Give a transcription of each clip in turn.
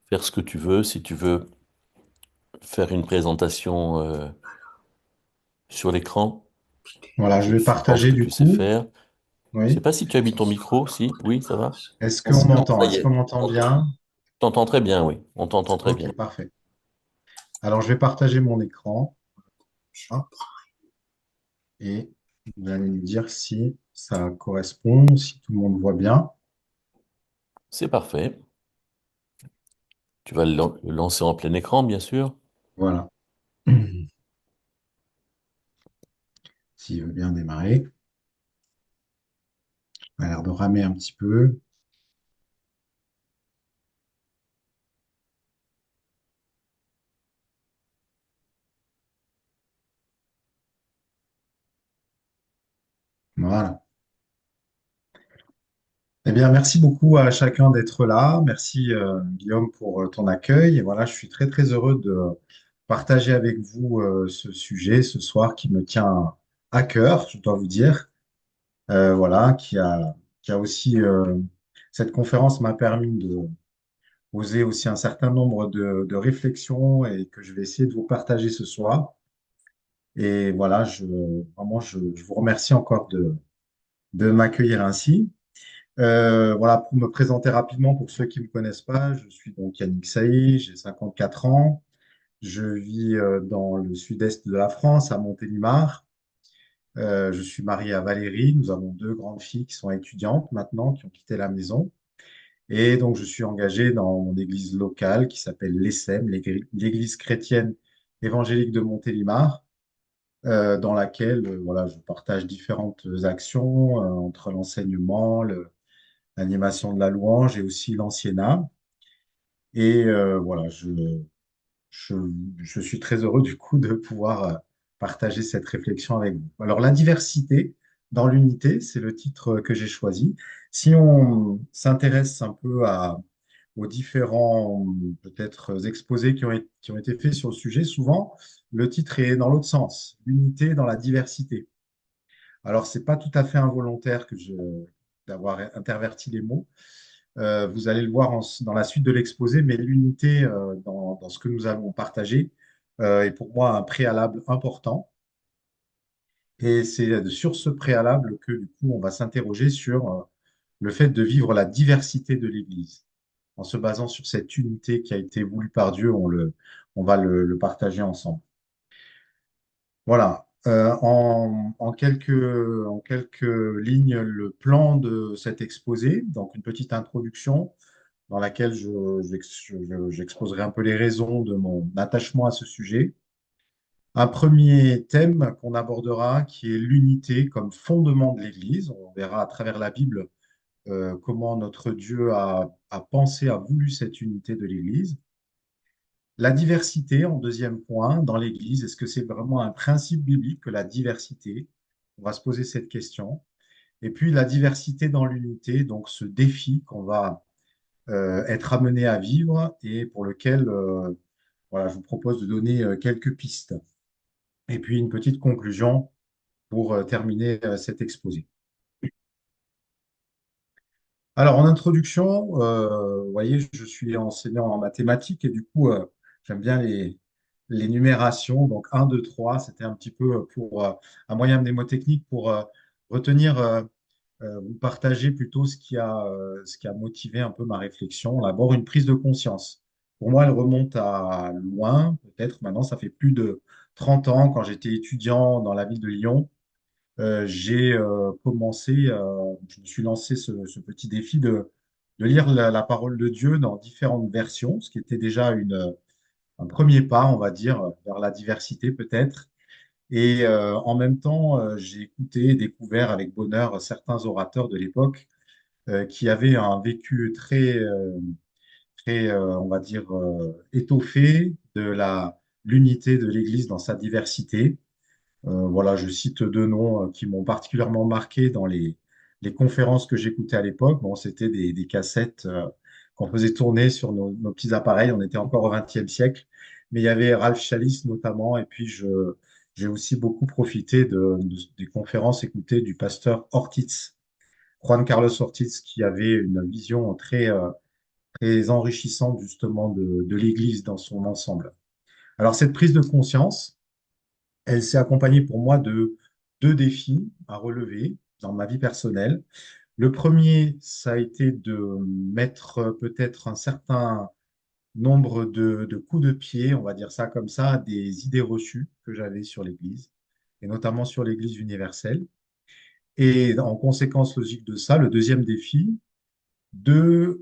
faire ce que tu veux. Si tu veux faire une présentation sur l'écran, Voilà, je vais je pense partager que du tu sais coup. faire. Je sais Oui. pas si tu as mis ton micro, si, oui, ça va. Est-ce On qu'on silence, m'entend? ça y Est-ce est. qu'on m'entend On bien? t'entend très bien, oui. On t'entend très bien. Ok, parfait. Alors, je vais partager mon écran. Hop, et vous allez me dire si ça correspond, si tout le monde voit bien. C'est parfait. Tu vas le lancer en plein écran, bien sûr. Voilà. S'il veut bien démarrer. Il a l'air de ramer un petit peu. Voilà. Eh bien, merci beaucoup à chacun d'être là. Merci, Guillaume, pour ton accueil. Et voilà, je suis très, très heureux de partager avec vous ce sujet ce soir qui me tient à cœur, je dois vous dire. Voilà, qui a aussi, cette conférence m'a permis de poser aussi un certain nombre de réflexions et que je vais essayer de vous partager ce soir. Et voilà, vraiment, je vous remercie encore de m'accueillir ainsi. Voilà, pour me présenter rapidement, pour ceux qui ne me connaissent pas, je suis donc Yannick Saï, j'ai 54 ans. Je vis dans le sud-est de la France, à Montélimar. Je suis marié à Valérie. Nous avons deux grandes filles qui sont étudiantes maintenant, qui ont quitté la maison. Et donc, je suis engagé dans mon église locale qui s'appelle l'ESSEM, l'église chrétienne évangélique de Montélimar, dans laquelle voilà, je partage différentes actions entre l'enseignement, l'animation de la louange et aussi l'anciennat. Et voilà, je, je suis très heureux du coup de pouvoir partager cette réflexion avec vous. Alors, la diversité dans l'unité, c'est le titre que j'ai choisi. Si on s'intéresse un peu aux différents peut-être exposés qui ont été faits sur le sujet, souvent le titre est dans l'autre sens, l'unité dans la diversité. Alors, c'est pas tout à fait involontaire d'avoir interverti les mots. Vous allez le voir dans la suite de l'exposé, mais l'unité dans ce que nous allons partager est pour moi un préalable important. Et c'est sur ce préalable que du coup, on va s'interroger sur le fait de vivre la diversité de l'Église. En se basant sur cette unité qui a été voulue par Dieu, on va le partager ensemble. Voilà. En quelques lignes, le plan de cet exposé, donc une petite introduction dans laquelle j'exposerai un peu les raisons de mon attachement à ce sujet. Un premier thème qu'on abordera qui est l'unité comme fondement de l'Église. On verra à travers la Bible comment notre Dieu a pensé, a voulu cette unité de l'Église. La diversité, en deuxième point, dans l'Église, est-ce que c'est vraiment un principe biblique que la diversité? On va se poser cette question. Et puis la diversité dans l'unité, donc ce défi qu'on va être amené à vivre et pour lequel voilà, je vous propose de donner quelques pistes. Et puis une petite conclusion pour terminer cet exposé. Alors en introduction, vous voyez, je suis enseignant en mathématiques et du coup, j'aime bien les numérations. Donc un, 2, 3, c'était un petit peu pour un moyen mnémotechnique pour retenir, vous partager plutôt ce qui a motivé un peu ma réflexion. D'abord, une prise de conscience. Pour moi, elle remonte à loin, peut-être maintenant, ça fait plus de 30 ans, quand j'étais étudiant dans la ville de Lyon. J'ai commencé, je me suis lancé ce petit défi de lire la parole de Dieu dans différentes versions, ce qui était déjà un premier pas, on va dire, vers la diversité peut-être. Et en même temps, j'ai écouté et découvert avec bonheur certains orateurs de l'époque qui avaient un vécu très on va dire, étoffé de l'unité de l'Église dans sa diversité. Voilà, je cite deux noms qui m'ont particulièrement marqué dans les conférences que j'écoutais à l'époque. Bon, c'était des cassettes qu'on faisait tourner sur nos petits appareils. On était encore au XXe siècle. Mais il y avait Ralph Chalice notamment. Et puis, j'ai aussi beaucoup profité des conférences écoutées du pasteur Ortiz, Juan Carlos Ortiz, qui avait une vision très très enrichissante justement de l'Église dans son ensemble. Alors cette prise de conscience, elle s'est accompagnée pour moi de deux défis à relever dans ma vie personnelle. Le premier, ça a été de mettre peut-être un certain nombre de coups de pied, on va dire ça comme ça, à des idées reçues que j'avais sur l'Église, et notamment sur l'Église universelle. Et en conséquence logique de ça, le deuxième défi, de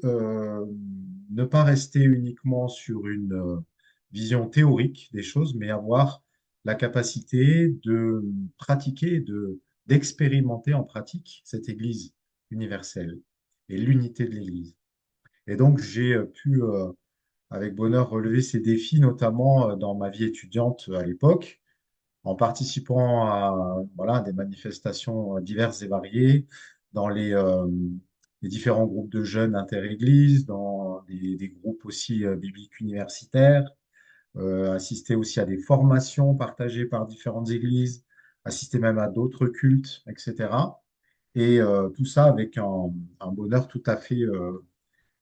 ne pas rester uniquement sur une vision théorique des choses, mais avoir la capacité de pratiquer, d'expérimenter en pratique cette Église universelle et l'unité de l'Église. Et donc, j'ai pu, avec bonheur, relever ces défis, notamment dans ma vie étudiante à l'époque, en participant à voilà, des manifestations diverses et variées, dans les différents groupes de jeunes inter-églises, dans des groupes aussi bibliques universitaires, assister aussi à des formations partagées par différentes églises, assister même à d'autres cultes, etc. Et tout ça avec un bonheur tout à fait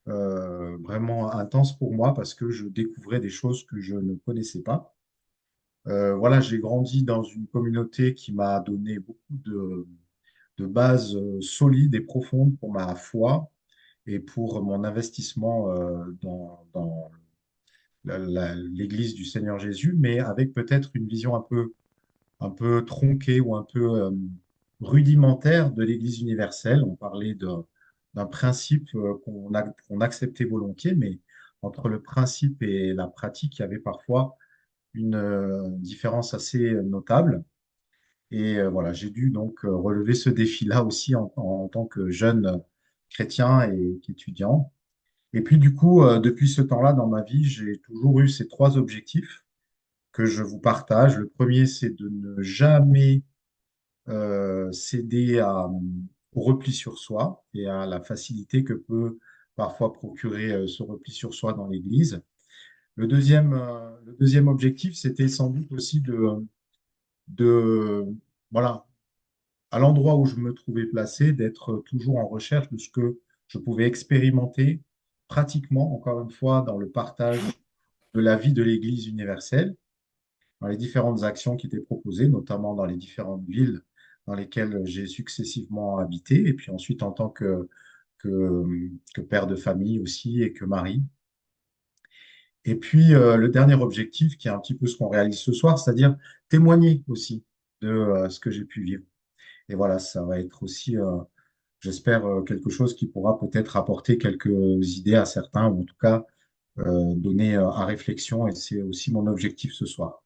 vraiment intense pour moi parce que je découvrais des choses que je ne connaissais pas. Voilà, j'ai grandi dans une communauté qui m'a donné beaucoup de bases solides et profondes pour ma foi et pour mon investissement dans l'Église du Seigneur Jésus, mais avec peut-être une vision un peu tronquée ou un peu rudimentaire de l'Église universelle. On parlait d'un principe qu'on acceptait volontiers, mais entre le principe et la pratique, il y avait parfois une différence assez notable. Et voilà, j'ai dû donc relever ce défi-là aussi en tant que jeune chrétien et qu'étudiant. Et puis du coup, depuis ce temps-là dans ma vie, j'ai toujours eu ces trois objectifs que je vous partage. Le premier, c'est de ne jamais céder au repli sur soi et à la facilité que peut parfois procurer ce repli sur soi dans l'Église. Le deuxième objectif, c'était sans doute aussi de voilà, à l'endroit où je me trouvais placé, d'être toujours en recherche de ce que je pouvais expérimenter pratiquement, encore une fois, dans le partage de la vie de l'Église universelle, dans les différentes actions qui étaient proposées, notamment dans les différentes villes dans lesquelles j'ai successivement habité, et puis ensuite en tant que, que père de famille aussi et que mari. Et puis le dernier objectif, qui est un petit peu ce qu'on réalise ce soir, c'est-à-dire témoigner aussi de ce que j'ai pu vivre. Et voilà, ça va être aussi, j'espère, quelque chose qui pourra peut-être apporter quelques idées à certains, ou en tout cas donner à réflexion, et c'est aussi mon objectif ce soir.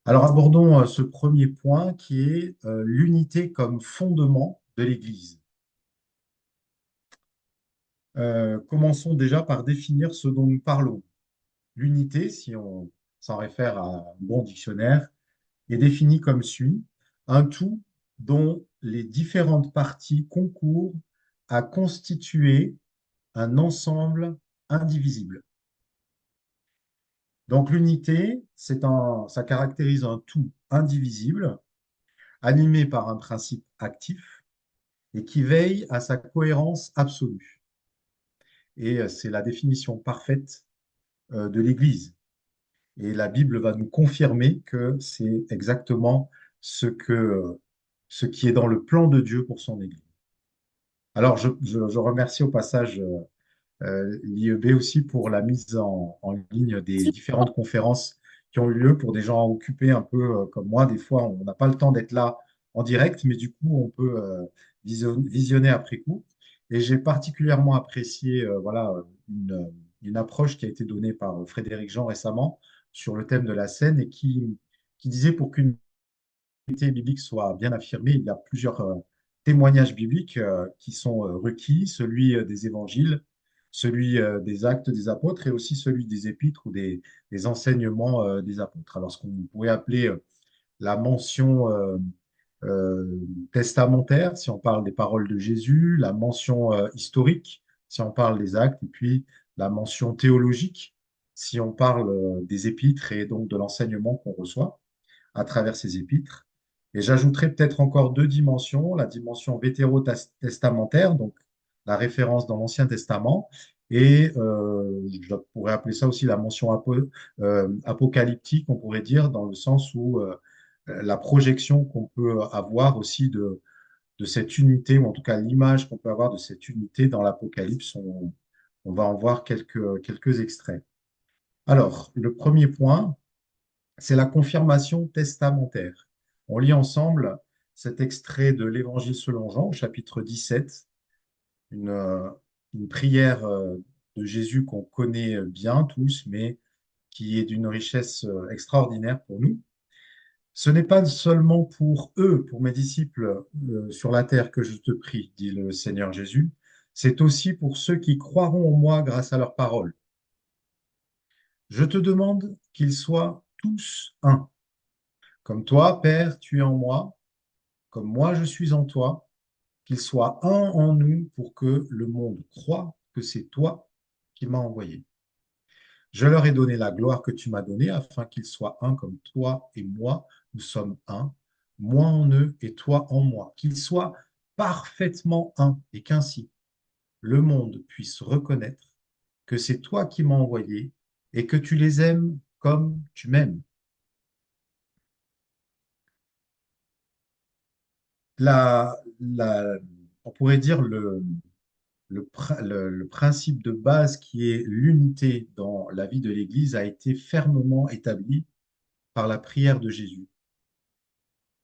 Alors abordons ce premier point qui est l'unité comme fondement de l'Église. Commençons déjà par définir ce dont nous parlons. L'unité, si on s'en réfère à un bon dictionnaire, est définie comme suit: un tout dont les différentes parties concourent à constituer un ensemble indivisible. Donc l'unité, ça caractérise un tout indivisible, animé par un principe actif et qui veille à sa cohérence absolue. Et c'est la définition parfaite de l'Église. Et la Bible va nous confirmer que c'est exactement ce qui est dans le plan de Dieu pour son Église. Alors, je remercie au passage l'IEB aussi pour la mise en ligne des différentes conférences qui ont eu lieu pour des gens occupés un peu comme moi. Des fois, on n'a pas le temps d'être là en direct, mais du coup, on peut visionner après coup. Et j'ai particulièrement apprécié voilà, une approche qui a été donnée par Frédéric Jean récemment sur le thème de la scène et qui disait pour qu'une vérité biblique soit bien affirmée, il y a plusieurs témoignages bibliques qui sont requis, celui des évangiles, celui des actes des apôtres et aussi celui des épîtres ou des enseignements des apôtres. Alors, ce qu'on pourrait appeler la mention euh, testamentaire, si on parle des paroles de Jésus, la mention historique, si on parle des actes, et puis la mention théologique, si on parle des épîtres et donc de l'enseignement qu'on reçoit à travers ces épîtres. Et j'ajouterai peut-être encore deux dimensions, la dimension vétérotestamentaire, donc la référence dans l'Ancien Testament, Et je pourrais appeler ça aussi la mention apocalyptique, on pourrait dire, dans le sens où la projection qu'on peut avoir aussi de cette unité, ou en tout cas l'image qu'on peut avoir de cette unité dans l'Apocalypse, on va en voir quelques extraits. Alors, le premier point, c'est la confirmation testamentaire. On lit ensemble cet extrait de l'Évangile selon Jean, au chapitre 17, une, euh, une prière de Jésus qu'on connaît bien tous, mais qui est d'une richesse extraordinaire pour nous. Ce n'est pas seulement pour eux, pour mes disciples sur la terre que je te prie, dit le Seigneur Jésus, c'est aussi pour ceux qui croiront en moi grâce à leur parole. Je te demande qu'ils soient tous un. Comme toi, Père, tu es en moi, comme moi je suis en toi, qu'ils soient un en nous pour que le monde croie que c'est toi qui m'as envoyé. Je leur ai donné la gloire que tu m'as donnée afin qu'ils soient un comme toi et moi, nous sommes un, moi en eux et toi en moi, qu'ils soient parfaitement un et qu'ainsi le monde puisse reconnaître que c'est toi qui m'as envoyé et que tu les aimes comme tu m'aimes. La, on pourrait dire le principe de base qui est l'unité dans la vie de l'Église a été fermement établi par la prière de Jésus.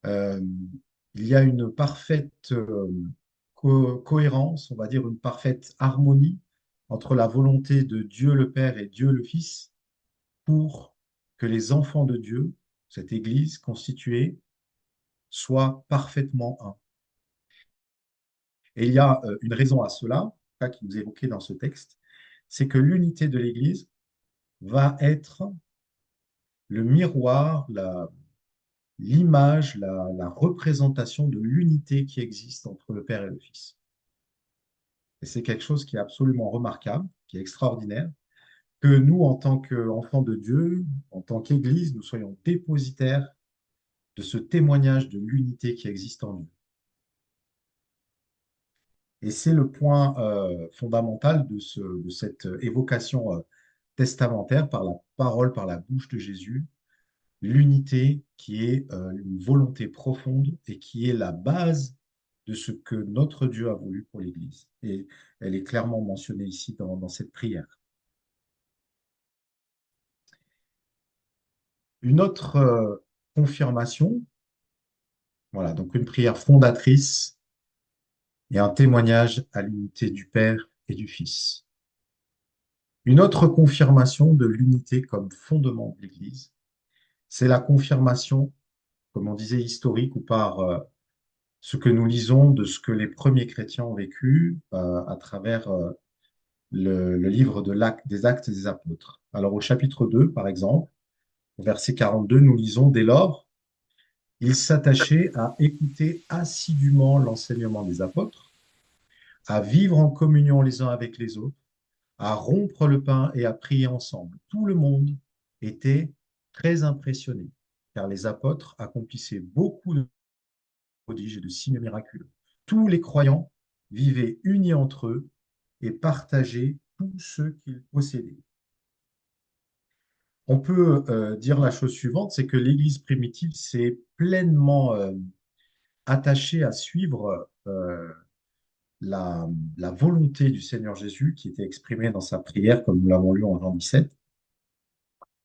Euh, il y a une parfaite cohérence, on va dire une parfaite harmonie entre la volonté de Dieu le Père et Dieu le Fils pour que les enfants de Dieu, cette Église constituée, soient parfaitement un. Et il y a une raison à cela, qui nous est évoquée dans ce texte, c'est que l'unité de l'Église va être le miroir, l'image, la représentation de l'unité qui existe entre le Père et le Fils. Et c'est quelque chose qui est absolument remarquable, qui est extraordinaire, que nous, en tant qu'enfants de Dieu, en tant qu'Église, nous soyons dépositaires de ce témoignage de l'unité qui existe en nous. Et c'est le point fondamental de cette évocation testamentaire par la parole, par la bouche de Jésus, l'unité qui est une volonté profonde et qui est la base de ce que notre Dieu a voulu pour l'Église. Et elle est clairement mentionnée ici dans cette prière. Une autre confirmation, voilà, donc une prière fondatrice et un témoignage à l'unité du Père et du Fils. Une autre confirmation de l'unité comme fondement de l'Église, c'est la confirmation, comme on disait, historique ou par ce que nous lisons de ce que les premiers chrétiens ont vécu à travers le livre des Actes des Apôtres. Alors au chapitre 2, par exemple, au verset 42, nous lisons, dès lors, ils s'attachaient à écouter assidûment l'enseignement des apôtres, à vivre en communion les uns avec les autres, à rompre le pain et à prier ensemble. Tout le monde était très impressionné, car les apôtres accomplissaient beaucoup de prodiges et de signes miraculeux. Tous les croyants vivaient unis entre eux et partageaient tout ce qu'ils possédaient. On peut dire la chose suivante, c'est que l'Église primitive s'est pleinement attachée à suivre la volonté du Seigneur Jésus qui était exprimée dans sa prière, comme nous l'avons lu en Jean 17.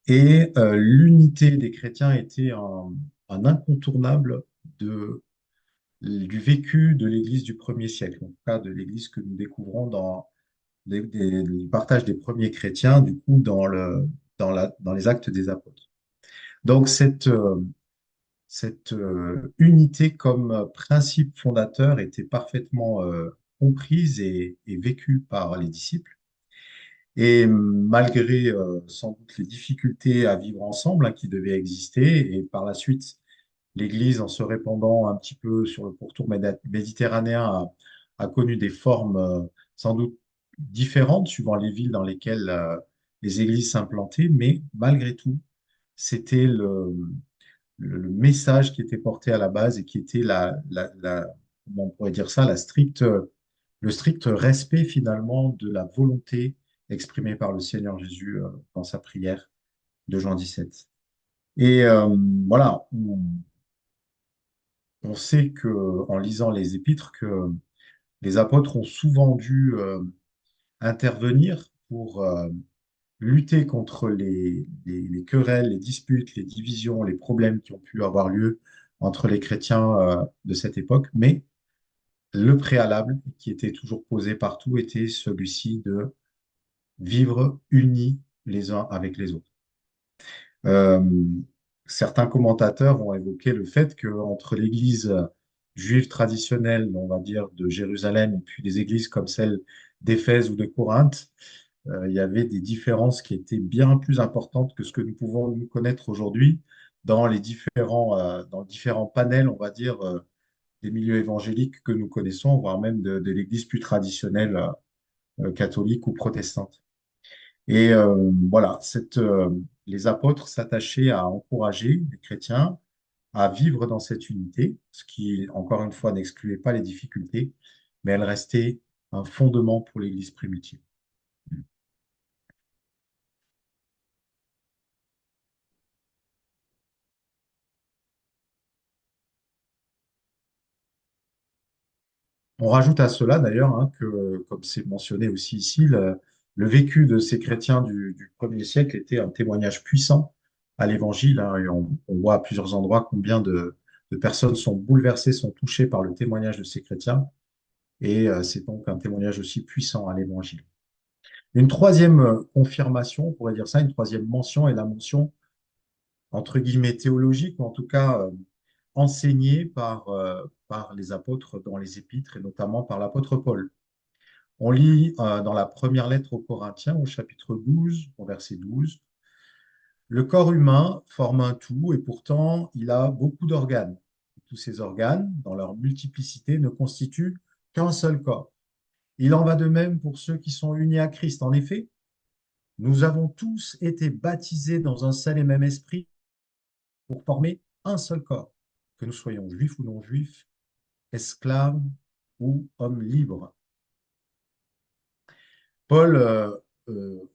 Et l'unité des chrétiens était un incontournable du vécu de l'Église du premier siècle, en tout cas de l'Église que nous découvrons dans le partage des premiers chrétiens, du coup, dans les actes des apôtres. Donc, cette unité comme principe fondateur était parfaitement comprise et vécue par les disciples. Et malgré sans doute les difficultés à vivre ensemble qui devaient exister, et par la suite, l'Église, en se répandant un petit peu sur le pourtour méditerranéen, a connu des formes sans doute différentes suivant les villes dans lesquelles les églises s'implantaient, mais malgré tout, c'était le message qui était porté à la base et qui était comment on pourrait dire ça, le strict respect finalement de la volonté exprimé par le Seigneur Jésus dans sa prière de Jean 17. Et voilà, on sait que, en lisant les épîtres, que les apôtres ont souvent dû intervenir pour lutter contre les querelles, les disputes, les divisions, les problèmes qui ont pu avoir lieu entre les chrétiens de cette époque. Mais le préalable qui était toujours posé partout était celui-ci de vivre unis les uns avec les autres. Euh, Certains commentateurs ont évoqué le fait qu'entre l'Église juive traditionnelle, on va dire, de Jérusalem, et puis des églises comme celle d'Éphèse ou de Corinthe, il y avait des différences qui étaient bien plus importantes que ce que nous pouvons nous connaître aujourd'hui dans différents panels, on va dire, des milieux évangéliques que nous connaissons, voire même de l'Église plus traditionnelle, catholique ou protestante. Et voilà, les apôtres s'attachaient à encourager les chrétiens à vivre dans cette unité, ce qui, encore une fois, n'excluait pas les difficultés, mais elle restait un fondement pour l'Église primitive. On rajoute à cela d'ailleurs hein, que, comme c'est mentionné aussi ici, le vécu de ces chrétiens du 1er siècle était un témoignage puissant à l'Évangile, hein, et on voit à plusieurs endroits combien de personnes sont bouleversées, sont touchées par le témoignage de ces chrétiens, et c'est donc un témoignage aussi puissant à l'Évangile. Une troisième confirmation, on pourrait dire ça, une troisième mention est la mention entre guillemets théologique, ou en tout cas enseignée par les apôtres dans les épîtres, et notamment par l'apôtre Paul. On lit dans la première lettre aux Corinthiens, au chapitre 12, au verset 12, le corps humain forme un tout et pourtant il a beaucoup d'organes. Tous ces organes, dans leur multiplicité, ne constituent qu'un seul corps. Il en va de même pour ceux qui sont unis à Christ. En effet, nous avons tous été baptisés dans un seul et même esprit pour former un seul corps, que nous soyons juifs ou non juifs, esclaves ou hommes libres. Paul,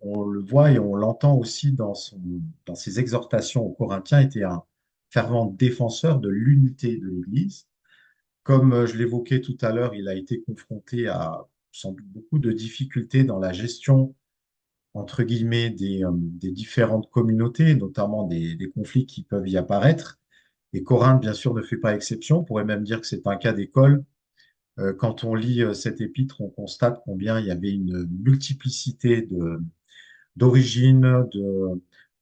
on le voit et on l'entend aussi dans ses exhortations aux Corinthiens, était un fervent défenseur de l'unité de l'Église. Comme je l'évoquais tout à l'heure, il a été confronté à sans doute beaucoup de difficultés dans la gestion, entre guillemets, des différentes communautés, notamment des conflits qui peuvent y apparaître. Et Corinthe, bien sûr, ne fait pas exception. On pourrait même dire que c'est un cas d'école. Quand on lit cet épître, on constate combien il y avait une multiplicité d'origines,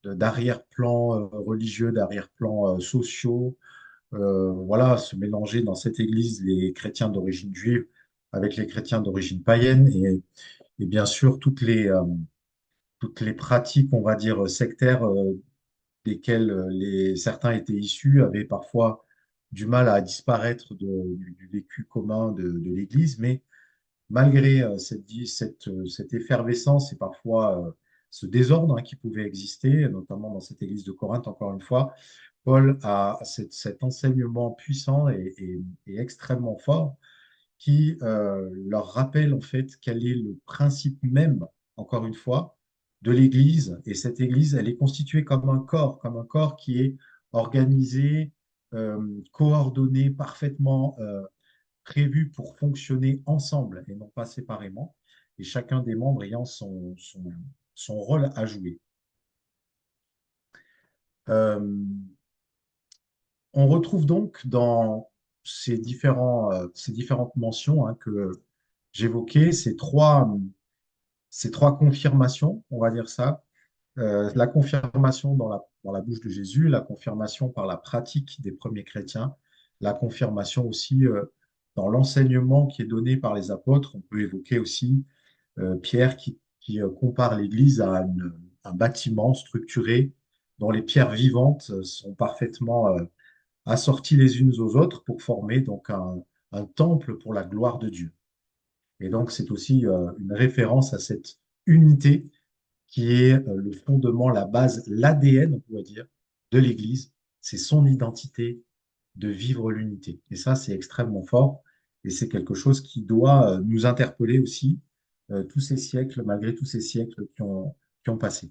d'arrière-plans religieux, d'arrière-plans sociaux. Voilà, se mélanger dans cette église les chrétiens d'origine juive avec les chrétiens d'origine païenne et bien sûr toutes les pratiques, on va dire, sectaires desquelles certains étaient issus avaient parfois du mal à disparaître du vécu commun de l'Église, mais malgré cette effervescence et parfois ce désordre hein, qui pouvait exister, notamment dans cette église de Corinthe, encore une fois, Paul a cet enseignement puissant et extrêmement fort qui leur rappelle en fait quel est le principe même, encore une fois, de l'Église. Et cette Église, elle est constituée comme un corps qui est organisé, coordonné, parfaitement prévu pour fonctionner ensemble et non pas séparément, et chacun des membres ayant son rôle à jouer. Euh, on retrouve donc dans ces différentes mentions hein, que j'évoquais, ces trois confirmations, on va dire ça. La confirmation dans la bouche de Jésus, la confirmation par la pratique des premiers chrétiens, la confirmation aussi dans l'enseignement qui est donné par les apôtres. On peut évoquer aussi Pierre qui compare l'Église à un bâtiment structuré dont les pierres vivantes sont parfaitement assorties les unes aux autres pour former donc un temple pour la gloire de Dieu. Et donc c'est aussi une référence à cette unité qui est le fondement, la base, l'ADN, on pourrait dire, de l'Église. C'est son identité de vivre l'unité. Et ça, c'est extrêmement fort. Et c'est quelque chose qui doit nous interpeller aussi tous ces siècles, malgré tous ces siècles qui ont passé.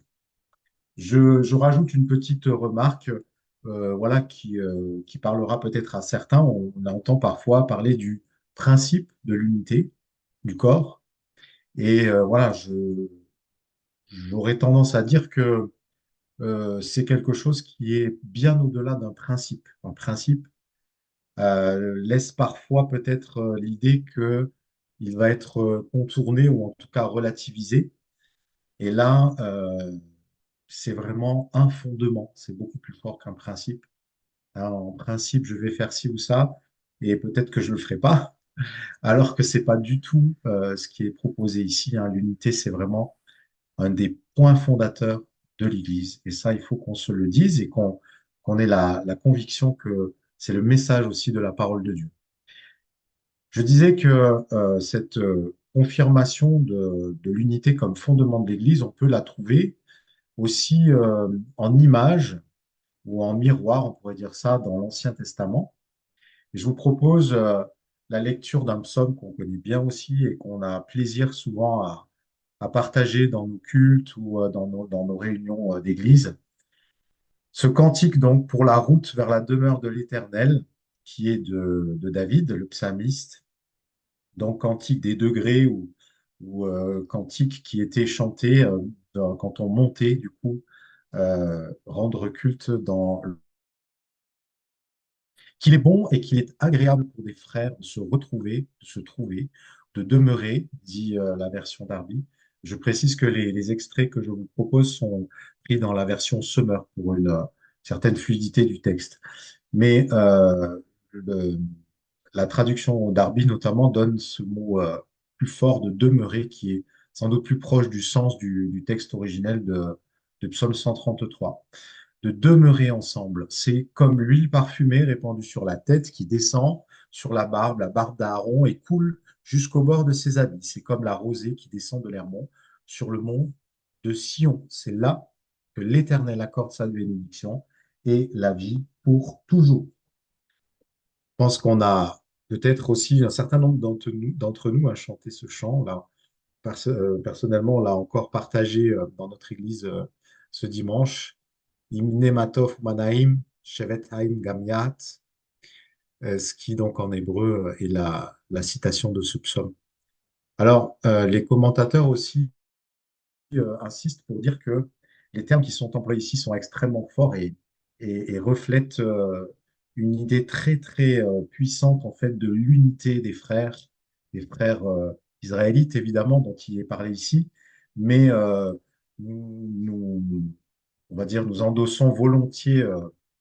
Je rajoute une petite remarque, voilà, qui parlera peut-être à certains. On entend parfois parler du principe de l'unité du corps. Et voilà, j'aurais tendance à dire que c'est quelque chose qui est bien au-delà d'un principe. Un principe laisse parfois peut-être l'idée que il va être contourné ou en tout cas relativisé. Et là, c'est vraiment un fondement. C'est beaucoup plus fort qu'un principe. Hein, en principe, je vais faire ci ou ça, et peut-être que je le ferai pas, alors que c'est pas du tout ce qui est proposé ici. Hein. L'unité, c'est vraiment un des points fondateurs de l'Église. Et ça, il faut qu'on se le dise et qu'on ait la conviction que c'est le message aussi de la parole de Dieu. Je disais que cette confirmation de l'unité comme fondement de l'Église, on peut la trouver aussi en image ou en miroir, on pourrait dire ça, dans l'Ancien Testament. Et je vous propose la lecture d'un psaume qu'on connaît bien aussi et qu'on a plaisir souvent à partager dans nos cultes ou dans nos réunions d'église. Ce cantique, donc, pour la route vers la demeure de l'Éternel, qui est de David, le psalmiste, donc cantique des degrés ou cantique qui était chanté quand on montait, du coup, rendre culte dans qu'il est bon et qu'il est agréable pour des frères de se retrouver, de se trouver, de demeurer, dit la version Darby. Je précise que les extraits que je vous propose sont pris dans la version Summer pour une certaine fluidité du texte. Mais le- la traduction Darby notamment donne ce mot plus fort de demeurer qui est sans doute plus proche du sens du texte originel de Psaume 133 de demeurer ensemble. C'est comme l'huile parfumée répandue sur la tête qui descend sur la barbe d'Aaron et coule jusqu'au bord de ses habits. C'est comme la rosée qui descend de l'Hermon sur le mont de Sion. C'est là que l'Éternel accorde sa bénédiction et la vie pour toujours. Je pense qu'on a peut-être aussi un certain nombre d'entre nous à chanter ce chant. Là, personnellement, on l'a encore partagé dans notre église ce dimanche. Imne Matov Manaim, Shevet Haim Gamiat, ce qui donc en hébreu est la citation de ce psaume. Alors, les commentateurs aussi insistent pour dire que les termes qui sont employés ici sont extrêmement forts et reflètent une idée très très puissante en fait de l'unité des frères israélites évidemment dont il est parlé ici, mais nous, on va dire, nous endossons volontiers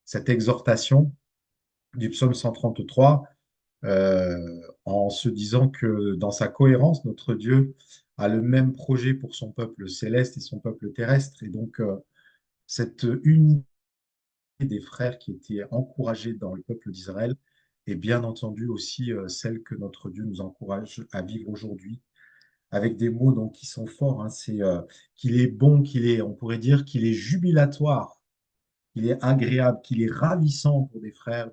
cette exhortation du psaume 133 en se disant que dans sa cohérence, notre Dieu a le même projet pour son peuple céleste et son peuple terrestre. Et donc, cette unité des frères qui était encouragée dans le peuple d'Israël est bien entendu aussi celle que notre Dieu nous encourage à vivre aujourd'hui avec des mots donc, qui sont forts. Hein. C'est qu'il est bon, on pourrait dire qu'il est jubilatoire, qu'il est agréable, qu'il est ravissant pour des frères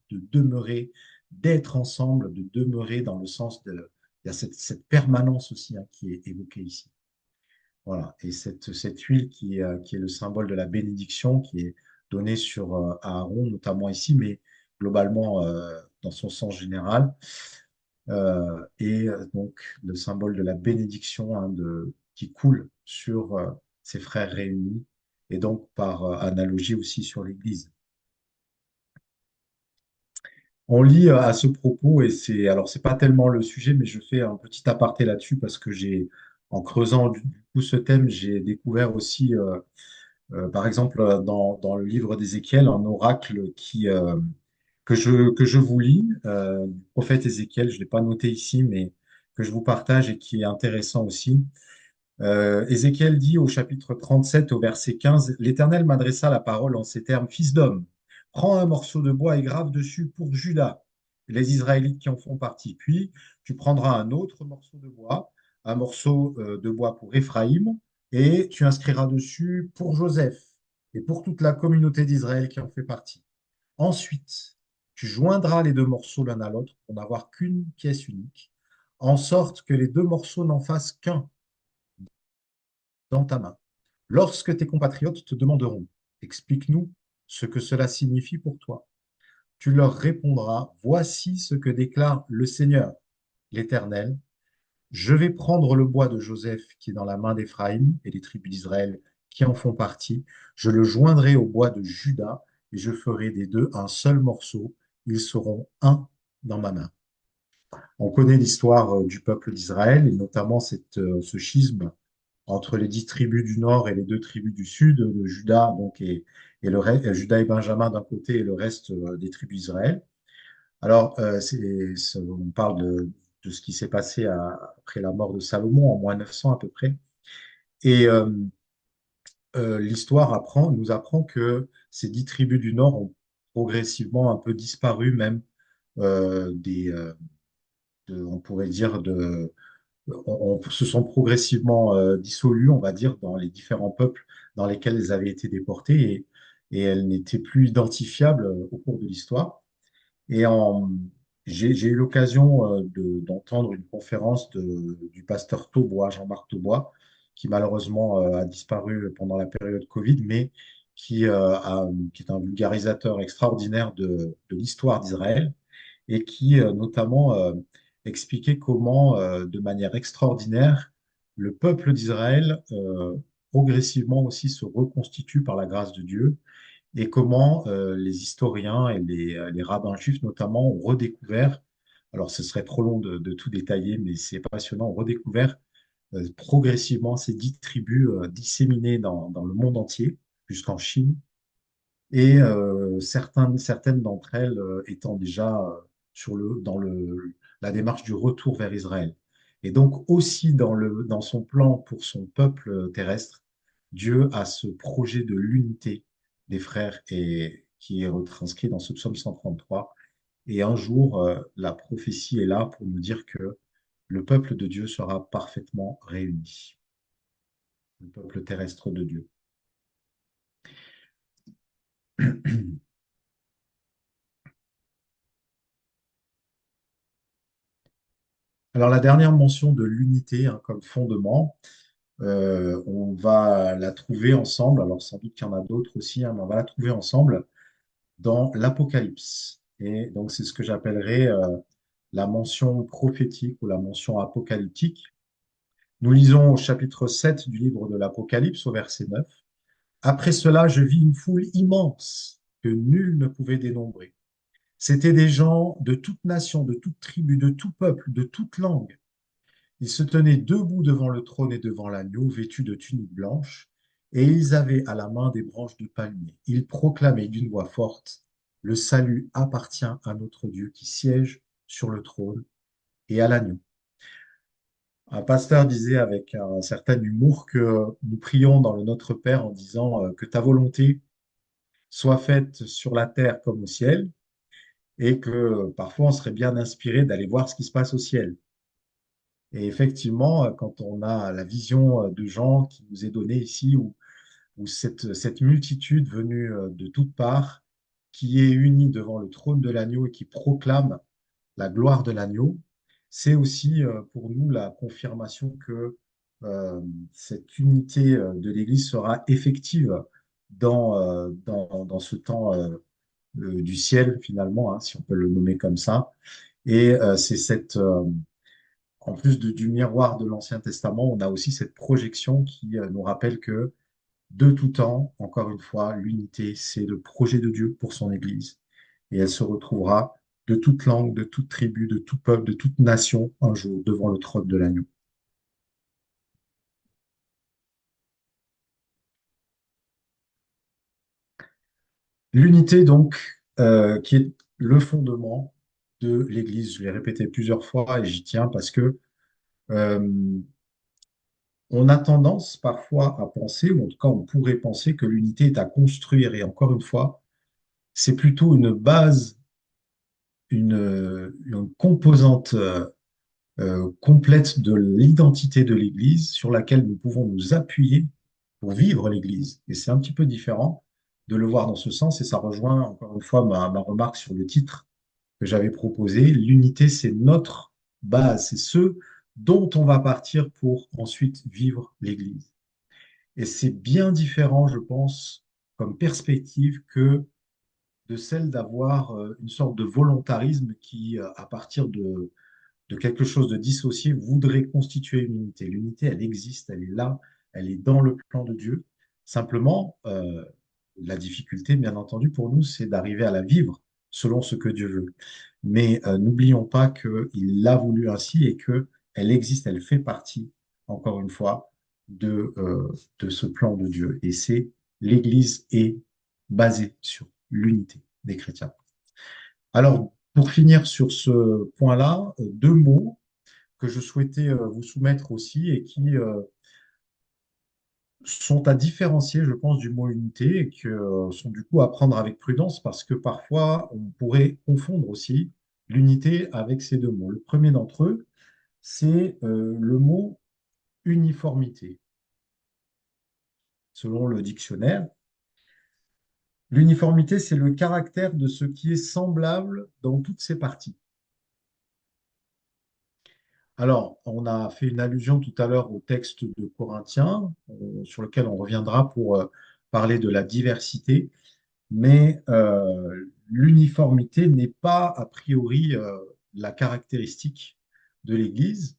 de demeurer, d'être ensemble, de demeurer dans le sens de... Il y a cette permanence aussi hein, qui est évoquée ici. Voilà. Et cette huile qui est le symbole de la bénédiction qui est donnée sur Aaron, notamment ici, mais globalement dans son sens général. Et donc le symbole de la bénédiction hein, qui coule sur ses frères réunis et donc par analogie aussi sur l'Église. On lit à ce propos, et c'est pas tellement le sujet, mais je fais un petit aparté là-dessus parce que en creusant du coup ce thème, j'ai découvert aussi, par exemple, dans le livre d'Ézéchiel, un oracle que je vous lis, du prophète Ézéchiel, je l'ai pas noté ici, mais que je vous partage et qui est intéressant aussi. Ézéchiel dit au chapitre 37, au verset 15, l'Éternel m'adressa la parole en ces termes, Fils d'homme, prends un morceau de bois et grave dessus pour Judas, les Israélites qui en font partie. Puis tu prendras un autre morceau de bois, un morceau de bois pour Éphraïm, et tu inscriras dessus pour Joseph et pour toute la communauté d'Israël qui en fait partie. Ensuite, tu joindras les deux morceaux l'un à l'autre pour n'avoir qu'une pièce unique. en sorte que les deux morceaux n'en fassent qu'un dans ta main. Lorsque tes compatriotes te demanderont, explique-nous ce que cela signifie pour toi, tu leur répondras, voici ce que déclare le Seigneur, l'Éternel. Je vais prendre le bois de Joseph qui est dans la main d'Éphraïm et les tribus d'Israël qui en font partie. Je le joindrai au bois de Juda et je ferai des deux un seul morceau. Ils seront un dans ma main. On connaît l'histoire du peuple d'Israël et notamment ce schisme entre les 10 tribus du nord et les 2 tribus du sud, de Juda, donc, Juda et Benjamin d'un côté et le reste des tribus d'Israël. Alors, on parle de ce qui s'est passé après la mort de Salomon en moins 900 à peu près. Et l'histoire nous apprend que ces 10 tribus du Nord ont progressivement un peu disparu, même on pourrait dire, se sont progressivement dissolues, on va dire, dans les différents peuples dans lesquels elles avaient été déportées et elles n'étaient plus identifiables au cours de l'histoire. Et j'ai eu l'occasion d'entendre une conférence du pasteur Taubois, Jean-Marc Taubois, qui malheureusement a disparu pendant la période Covid, mais qui est un vulgarisateur extraordinaire de l'histoire d'Israël et qui notamment expliquait comment, de manière extraordinaire, le peuple d'Israël progressivement aussi se reconstitue par la grâce de Dieu et comment les historiens et les rabbins juifs notamment ont redécouvert, alors ce serait trop long de tout détailler, mais c'est passionnant, ont redécouvert progressivement ces 10 tribus disséminées dans le monde entier, jusqu'en Chine, et certaines d'entre elles étant déjà la démarche du retour vers Israël. Et donc aussi dans son plan pour son peuple terrestre, Dieu a ce projet de l'unité des frères et qui est retranscrit dans ce psaume 133. Et un jour, la prophétie est là pour nous dire que le peuple de Dieu sera parfaitement réuni, le peuple terrestre de Dieu. Alors la dernière mention de l'unité hein, comme fondement, on va la trouver ensemble, alors sans doute qu'il y en a d'autres aussi, hein, mais on va la trouver ensemble dans l'Apocalypse. Et donc c'est ce que j'appellerais la mention prophétique ou la mention apocalyptique. Nous lisons au chapitre 7 du livre de l'Apocalypse, au verset 9. Après cela, je vis une foule immense que nul ne pouvait dénombrer. C'étaient des gens de toute nation, de toute tribu, de tout peuple, de toute langue. Ils se tenaient debout devant le trône et devant l'agneau, vêtus de tuniques blanches, et ils avaient à la main des branches de palmier. Ils proclamaient d'une voix forte, le salut appartient à notre Dieu qui siège sur le trône et à l'agneau. Un pasteur disait avec un certain humour que nous prions dans le Notre Père en disant que ta volonté soit faite sur la terre comme au ciel, et que parfois on serait bien inspiré d'aller voir ce qui se passe au ciel. Et effectivement, quand on a la vision de gens qui nous est donnée ici, où cette multitude venue de toutes parts, qui est unie devant le trône de l'agneau et qui proclame la gloire de l'agneau, c'est aussi pour nous la confirmation que cette unité de l'Église sera effective dans ce temps du ciel, finalement, hein, si on peut le nommer comme ça. Et c'est en plus du miroir de l'Ancien Testament, on a aussi cette projection qui nous rappelle que de tout temps, encore une fois, l'unité, c'est le projet de Dieu pour son Église. Et elle se retrouvera de toute langue, de toute tribu, de tout peuple, de toute nation, un jour, devant le trône de l'agneau. L'unité, donc, qui est le fondement de l'Église. Je l'ai répété plusieurs fois et j'y tiens parce que euh, on a tendance parfois à penser, ou en tout cas on pourrait penser que l'unité est à construire. Et encore une fois, c'est plutôt une base, une composante complète de l'identité de l'Église sur laquelle nous pouvons nous appuyer pour vivre l'Église. Et c'est un petit peu différent de le voir dans ce sens, et ça rejoint encore une fois ma remarque sur le titre que j'avais proposé. L'unité, c'est notre bases, c'est ceux dont on va partir pour ensuite vivre l'Église. Et c'est bien différent, je pense, comme perspective que de celle d'avoir une sorte de volontarisme qui, à partir de quelque chose de dissocié, voudrait constituer une unité. L'unité, elle existe, elle est là, elle est dans le plan de Dieu. Simplement, la difficulté, bien entendu, pour nous, c'est d'arriver à la vivre selon ce que Dieu veut. Mais n'oublions pas qu'il l'a voulu ainsi et qu'elle existe, elle fait partie, encore une fois, de ce plan de Dieu. Et c'est l'Église est basée sur l'unité des chrétiens. Alors, pour finir sur ce point-là, deux mots que je souhaitais vous soumettre aussi et qui sont à différencier, je pense, du mot unité et qui sont du coup à prendre avec prudence parce que parfois on pourrait confondre aussi l'unité avec ces deux mots. Le premier d'entre eux, c'est le mot uniformité. Selon le dictionnaire, l'uniformité, c'est le caractère de ce qui est semblable dans toutes ses parties. Alors, on a fait une allusion tout à l'heure au texte de Corinthiens, sur lequel on reviendra pour parler de la diversité, mais l'uniformité n'est pas a priori la caractéristique de l'Église.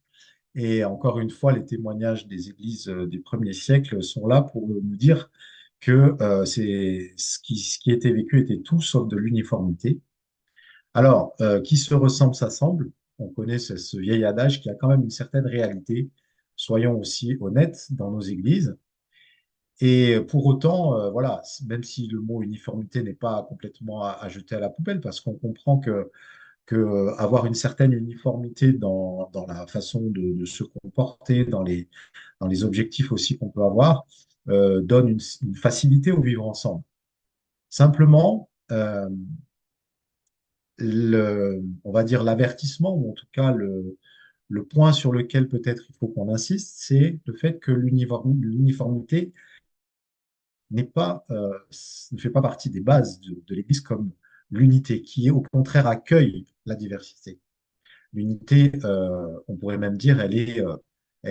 Et encore une fois, les témoignages des églises des premiers siècles sont là pour nous dire que c'est ce qui était vécu était tout sauf de l'uniformité. Alors, qui se ressemble s'assemble. On connaît ce vieil adage qui a quand même une certaine réalité. Soyons aussi honnêtes dans nos églises. Et pour autant, voilà, même si le mot uniformité n'est pas complètement à jeter à la poubelle, parce qu'on comprend que avoir une certaine uniformité dans la façon de se comporter, dans les objectifs aussi qu'on peut avoir, donne une facilité au vivre ensemble. Simplement, on va dire l'avertissement, ou en tout cas le point sur lequel peut-être il faut qu'on insiste, c'est le fait que l'uniformité n'est pas, ne fait pas partie des bases de l'Église comme l'unité, qui au contraire accueille la diversité. L'unité, on pourrait même dire, elle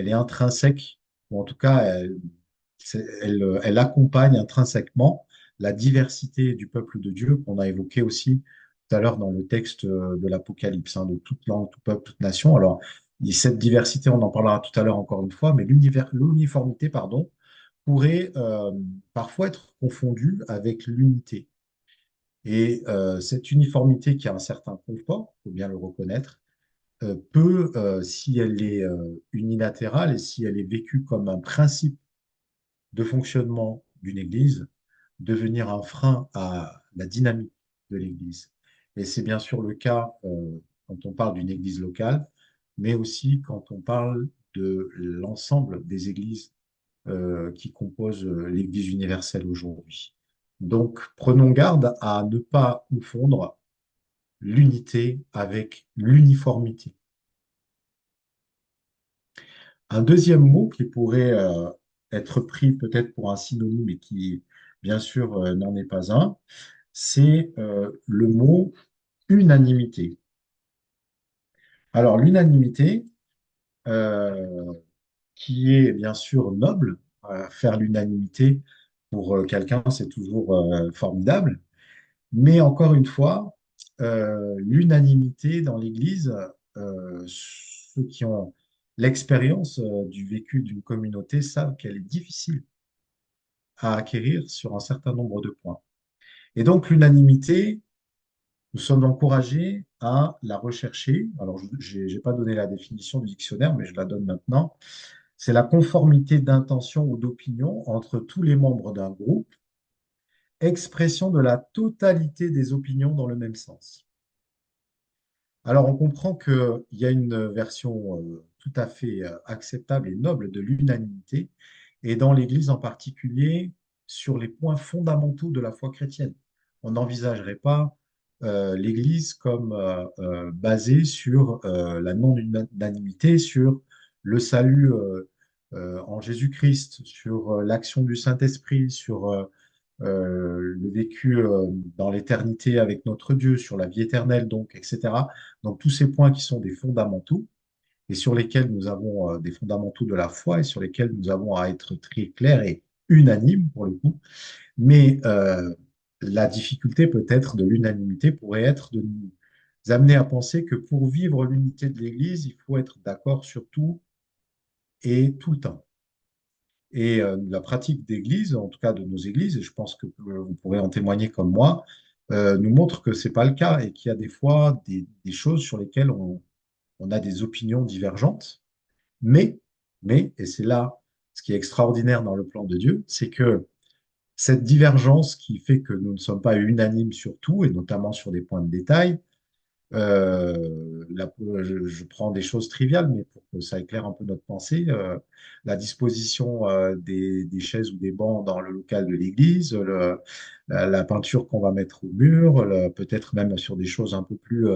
est intrinsèque, ou en tout cas, elle accompagne intrinsèquement la diversité du peuple de Dieu qu'on a évoqué aussi tout à l'heure dans le texte de l'Apocalypse, hein, de toute langue, tout peuple, toute nation. Alors, cette diversité, on en parlera tout à l'heure encore une fois, mais l'uniformité, pardon, pourrait parfois être confondue avec l'unité. Et cette uniformité qui a un certain confort, il faut bien le reconnaître, peut, si elle est unilatérale et si elle est vécue comme un principe de fonctionnement d'une Église, devenir un frein à la dynamique de l'Église. Et c'est bien sûr le cas quand on parle d'une Église locale, mais aussi quand on parle de l'ensemble des Églises qui composent l'Église universelle aujourd'hui. Donc, prenons garde à ne pas confondre l'unité avec l'uniformité. Un deuxième mot qui pourrait être pris peut-être pour un synonyme et qui, bien sûr, n'en est pas un, c'est le mot unanimité. Alors, l'unanimité, euh, qui est bien sûr noble, faire l'unanimité pour quelqu'un, c'est toujours formidable, mais encore une fois, l'unanimité dans l'Église, ceux qui ont l'expérience du vécu d'une communauté savent qu'elle est difficile à acquérir sur un certain nombre de points. Et donc l'unanimité, nous sommes encouragés à la rechercher. Alors, je n'ai pas donné la définition du dictionnaire, mais je la donne maintenant. C'est la conformité d'intention ou d'opinion entre tous les membres d'un groupe, expression de la totalité des opinions dans le même sens. Alors, on comprend qu'il y a une version tout à fait acceptable et noble de l'unanimité, et dans l'Église en particulier, sur les points fondamentaux de la foi chrétienne. On n'envisagerait pas l'Église comme basée sur la non-unanimité, sur le salut en Jésus-Christ, sur l'action du Saint-Esprit, sur le vécu dans l'éternité avec notre Dieu, sur la vie éternelle, donc, etc. Donc tous ces points qui sont des fondamentaux. et sur lesquels nous avons des fondamentaux de la foi et sur lesquels nous avons à être très clairs et unanimes pour le coup. Mais la difficulté peut-être de l'unanimité pourrait être de nous amener à penser que pour vivre l'unité de l'Église, il faut être d'accord sur tout et tout le temps. Et la pratique d'église, en tout cas de nos églises, et je pense que vous pourrez en témoigner comme moi, nous montre que ce n'est pas le cas et qu'il y a des fois des choses sur lesquelles on a des opinions divergentes. Mais, et c'est là ce qui est extraordinaire dans le plan de Dieu, c'est que cette divergence qui fait que nous ne sommes pas unanimes sur tout, et notamment sur des points de détail, je prends des choses triviales, mais pour que ça éclaire un peu notre pensée, la disposition des chaises ou des bancs dans le local de l'église, la peinture qu'on va mettre au mur, peut-être même sur des choses un peu plus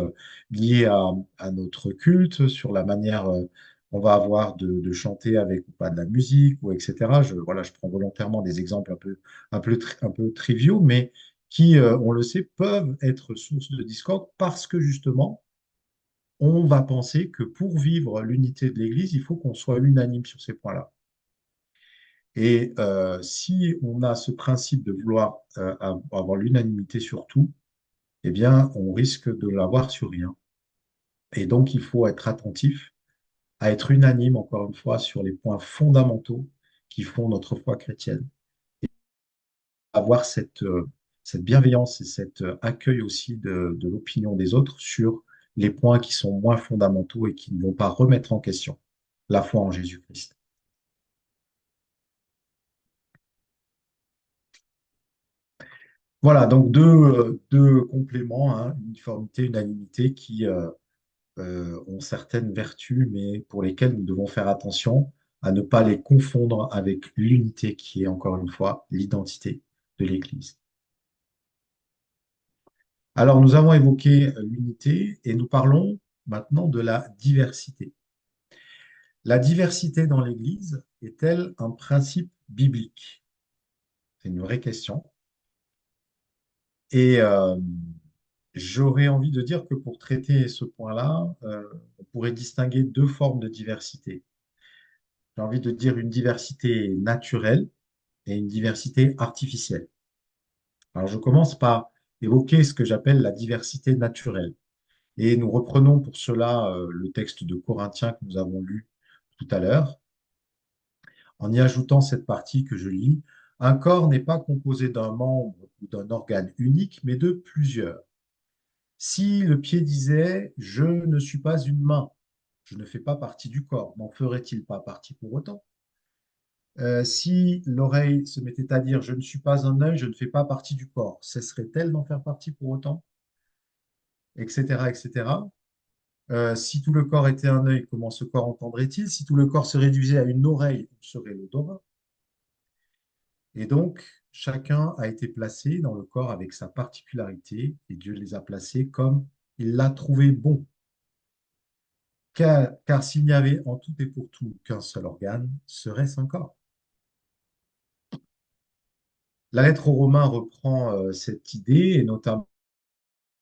liées à notre culte, sur la manière qu'on va avoir de chanter avec ou pas de la musique, ou etc. Voilà, je prends volontairement des exemples un peu triviaux, mais qui, on le sait, peuvent être source de discorde parce que justement, on va penser que pour vivre l'unité de l'Église, il faut qu'on soit unanime sur ces points-là. Et si on a ce principe de vouloir avoir l'unanimité sur tout, eh bien, on risque de l'avoir sur rien. Et donc, il faut être attentif à être unanime, encore une fois, sur les points fondamentaux qui font notre foi chrétienne. Avoir cette bienveillance et cet accueil aussi de l'opinion des autres sur les points qui sont moins fondamentaux et qui ne vont pas remettre en question la foi en Jésus-Christ. Voilà, donc deux compléments, hein, uniformité, unanimité, qui ont certaines vertus, mais pour lesquelles nous devons faire attention à ne pas les confondre avec l'unité qui est, encore une fois, l'identité de l'Église. Alors, nous avons évoqué l'unité et nous parlons maintenant de la diversité. La diversité dans l'Église est-elle un principe biblique? C'est une vraie question. Et j'aurais envie de dire que pour traiter ce point-là, on pourrait distinguer deux formes de diversité. J'ai envie de dire une diversité naturelle et une diversité artificielle. Alors, je commence par évoquer ce que j'appelle la diversité naturelle. Et nous reprenons pour cela le texte de Corinthiens que nous avons lu tout à l'heure, en y ajoutant cette partie que je lis. Un corps n'est pas composé d'un membre ou d'un organe unique, mais de plusieurs. Si le pied disait je ne suis pas une main, je ne fais pas partie du corps, n'en ferait-il pas partie pour autant? Si l'oreille se mettait à dire je ne suis pas un œil, je ne fais pas partie du corps, cesserait-elle d'en faire partie pour autant? Etc. etc. Si tout le corps était un œil, comment ce corps entendrait-il? Si tout le corps se réduisait à une oreille, où serait l'odorat? Et donc, chacun a été placé dans le corps avec sa particularité, et Dieu les a placés comme il l'a trouvé bon. Car s'il n'y avait en tout et pour tout qu'un seul organe, serait-ce un corps? La lettre aux Romains reprend cette idée, et notamment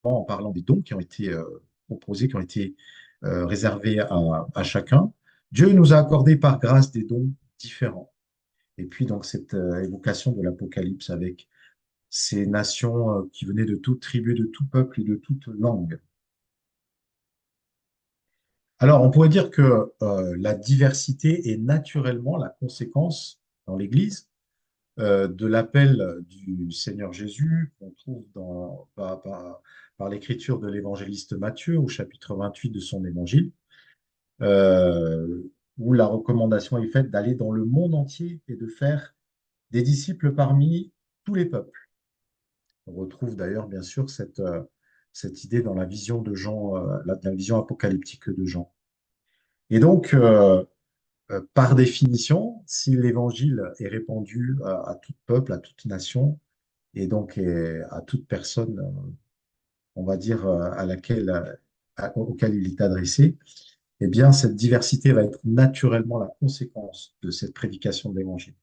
en parlant des dons qui ont été proposés, qui ont été réservés à chacun. Dieu nous a accordé par grâce des dons différents. Et puis donc cette évocation de l'Apocalypse avec ces nations qui venaient de toute tribu, de tout peuple et de toute langue. Alors on pourrait dire que la diversité est naturellement la conséquence dans l'Église de l'appel du Seigneur Jésus qu'on trouve par l'écriture de l'évangéliste Matthieu au chapitre 28 de son évangile, euh, où la recommandation est faite d'aller dans le monde entier et de faire des disciples parmi tous les peuples. On retrouve d'ailleurs bien sûr cette idée dans la vision de Jean, la vision apocalyptique de Jean. Et donc, par définition, si l'évangile est répandu à tout peuple, à toute nation, et donc à toute personne, on va dire, auquel il est adressé, eh bien, cette diversité va être naturellement la conséquence de cette prédication de l'évangile.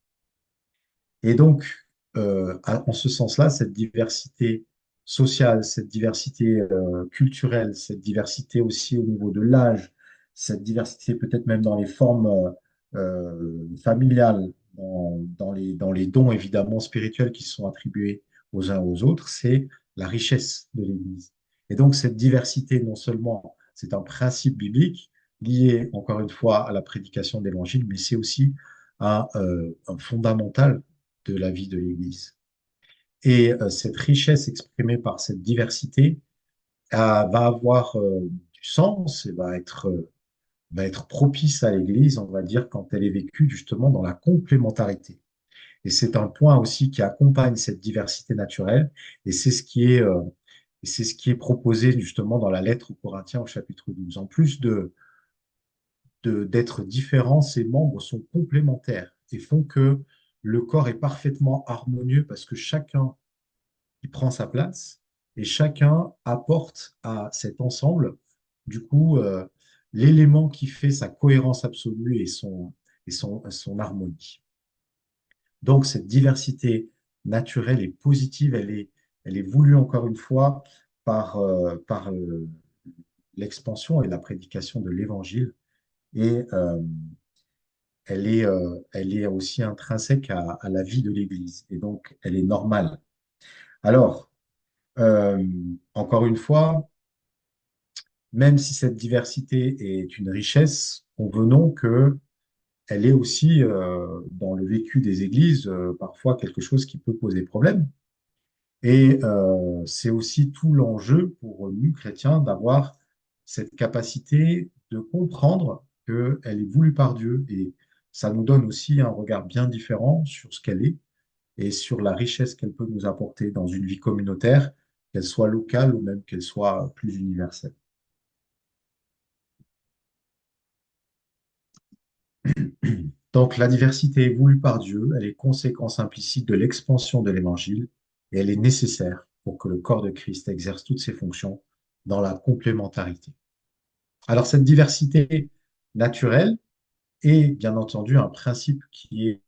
Et donc, en ce sens-là, cette diversité sociale, cette diversité culturelle, cette diversité aussi au niveau de l'âge, cette diversité peut-être même dans les formes familiales, dans les dons évidemment spirituels qui sont attribués aux uns aux autres, c'est la richesse de l'Église. Et donc cette diversité, non seulement c'est un principe biblique lié encore une fois à la prédication de l'Évangile, mais c'est aussi un fondamental de la vie de l'Église. Et cette richesse exprimée par cette diversité va avoir du sens et va être propice à l'Église, on va dire, quand elle est vécue justement dans la complémentarité. Et c'est un point aussi qui accompagne cette diversité naturelle, et c'est ce qui est proposé justement dans la lettre aux Corinthiens au chapitre 12. En plus d'être différents, ces membres sont complémentaires et font que le corps est parfaitement harmonieux parce que chacun il prend sa place et chacun apporte à cet ensemble, du coup, l'élément qui fait sa cohérence absolue et son harmonie. Donc, cette diversité naturelle est positive, elle est voulue encore une fois par l'expansion et la prédication de l'Évangile et elle est aussi intrinsèque à la vie de l'Église et donc elle est normale. Alors, euh, encore une fois, même si cette diversité est une richesse, convenons que elle est aussi, dans le vécu des églises, parfois quelque chose qui peut poser problème. Et c'est aussi tout l'enjeu pour nous, chrétiens, d'avoir cette capacité de comprendre qu'elle est voulue par Dieu. Et ça nous donne aussi un regard bien différent sur ce qu'elle est et sur la richesse qu'elle peut nous apporter dans une vie communautaire, qu'elle soit locale ou même qu'elle soit plus universelle. Donc, la diversité est voulue par Dieu, elle est conséquence implicite de l'expansion de l'Évangile et elle est nécessaire pour que le corps de Christ exerce toutes ses fonctions dans la complémentarité. Alors, cette diversité naturelle est bien entendu un principe qui est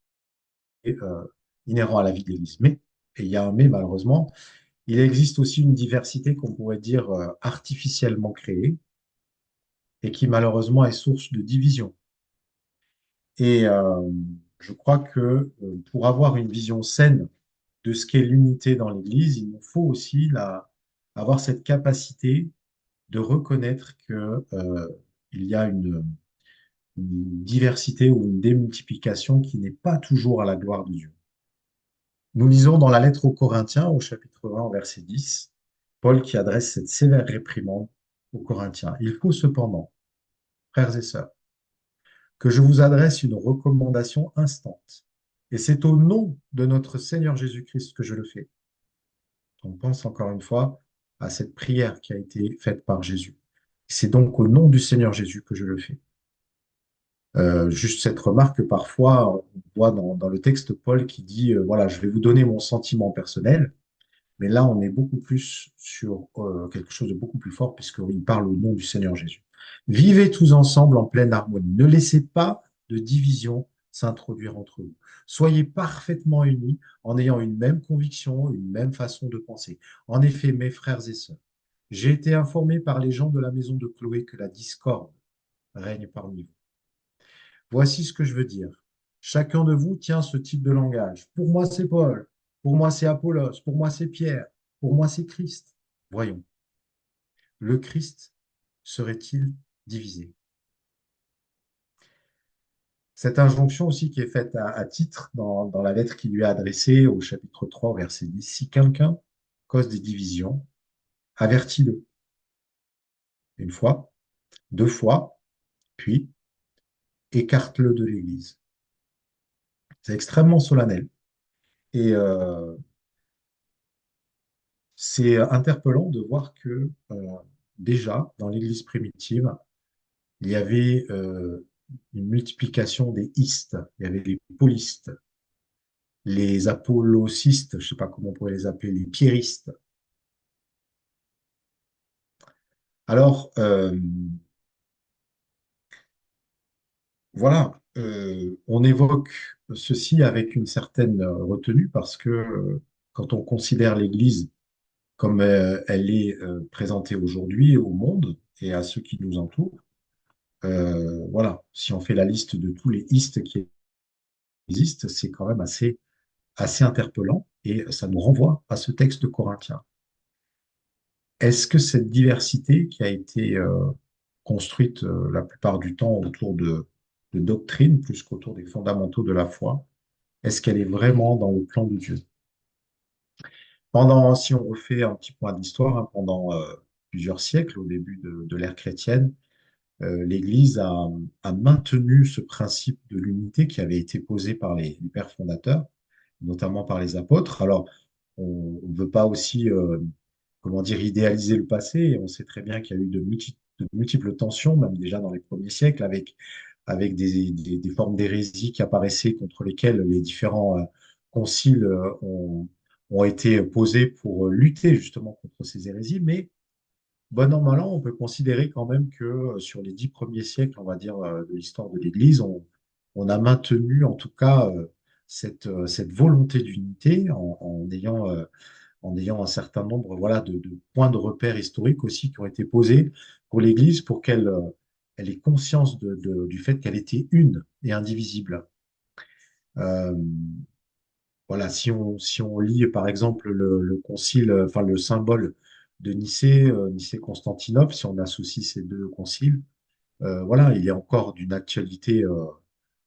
euh, inhérent à la vie de l'Église. Mais, et il y a un mais malheureusement, il existe aussi une diversité qu'on pourrait dire artificiellement créée et qui malheureusement est source de division. Et je crois que pour avoir une vision saine de ce qu'est l'unité dans l'Église, il nous faut aussi avoir cette capacité de reconnaître que, il y a une diversité ou une démultiplication qui n'est pas toujours à la gloire de Dieu. Nous lisons dans la lettre aux Corinthiens, au chapitre 1, verset 10, Paul qui adresse cette sévère réprimande aux Corinthiens. Il faut cependant, frères et sœurs, que je vous adresse une recommandation instante. Et c'est au nom de notre Seigneur Jésus-Christ que je le fais. On pense encore une fois à cette prière qui a été faite par Jésus. C'est donc au nom du Seigneur Jésus que je le fais. Juste cette remarque que parfois on voit dans le texte Paul qui dit voilà, je vais vous donner mon sentiment personnel, mais là on est beaucoup plus sur quelque chose de beaucoup plus fort puisqu'il parle au nom du Seigneur Jésus. Vivez tous ensemble en pleine harmonie. Ne laissez pas de division s'introduire entre vous. Soyez parfaitement unis en ayant une même conviction, une même façon de penser. En effet, mes frères et sœurs, j'ai été informé par les gens de la maison de Chloé que la discorde règne parmi vous. Voici ce que je veux dire. Chacun de vous tient ce type de langage. Pour moi, c'est Paul. Pour moi, c'est Apollos. Pour moi, c'est Pierre. Pour moi, c'est Christ. Voyons, le Christ serait-il divisé? Cette injonction aussi qui est faite à titre dans la lettre qui lui est adressée au chapitre 3, verset 10. Si quelqu'un cause des divisions, avertis-le. Une fois, deux fois, puis écarte-le de l'Église. C'est extrêmement solennel. Et c'est interpellant de voir que déjà, dans l'Église primitive, il y avait une multiplication des istes. Il y avait les paulistes, les apollocistes, je ne sais pas comment on pourrait les appeler, les pierristes. Alors, voilà, on évoque ceci avec une certaine retenue parce que quand on considère l'Église comme elle est présentée aujourd'hui au monde et à ceux qui nous entourent, Voilà, si on fait la liste de tous les istes qui existent, c'est quand même assez interpellant et ça nous renvoie à ce texte corinthien. Est-ce que cette diversité qui a été construite la plupart du temps autour de doctrines plus qu'autour des fondamentaux de la foi, est-ce qu'elle est vraiment dans le plan de Dieu? Si on refait un petit point d'histoire, hein, pendant plusieurs siècles, au début de l'ère chrétienne, l'Église a maintenu ce principe de l'unité qui avait été posé par les pères fondateurs, notamment par les apôtres. Alors, on ne veut pas aussi, comment dire, idéaliser le passé. Et on sait très bien qu'il y a eu de multiples tensions, même déjà dans les premiers siècles, avec des formes d'hérésie qui apparaissaient contre lesquelles les différents conciles ont été posés pour lutter justement contre ces hérésies. Mais bon an, mal an, on peut considérer quand même que sur les 10 premiers siècles, on va dire, de l'histoire de l'Église, on a maintenu en tout cas cette volonté d'unité en ayant un certain nombre voilà, de points de repère historiques aussi qui ont été posés pour l'Église pour qu'elle ait conscience du fait qu'elle était une et indivisible. Euh, voilà, si on lit par exemple le concile, enfin le symbole de Nicée, Nicée-Constantinople, si on associe ces deux conciles, voilà, il est encore d'une actualité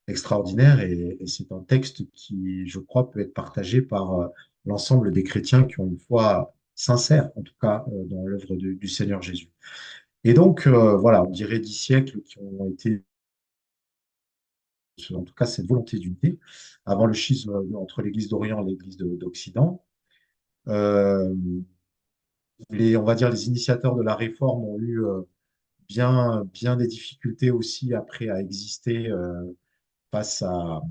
extraordinaire et c'est un texte qui, je crois, peut être partagé par l'ensemble des chrétiens qui ont une foi sincère, en tout cas, dans l'œuvre du Seigneur Jésus. Et donc, voilà, on dirait 10 siècles qui ont été, en tout cas, cette volonté d'unité avant le schisme entre l'Église d'Orient et l'Église d'Occident. Euh, on va dire, les initiateurs de la réforme ont eu bien des difficultés aussi après à exister face à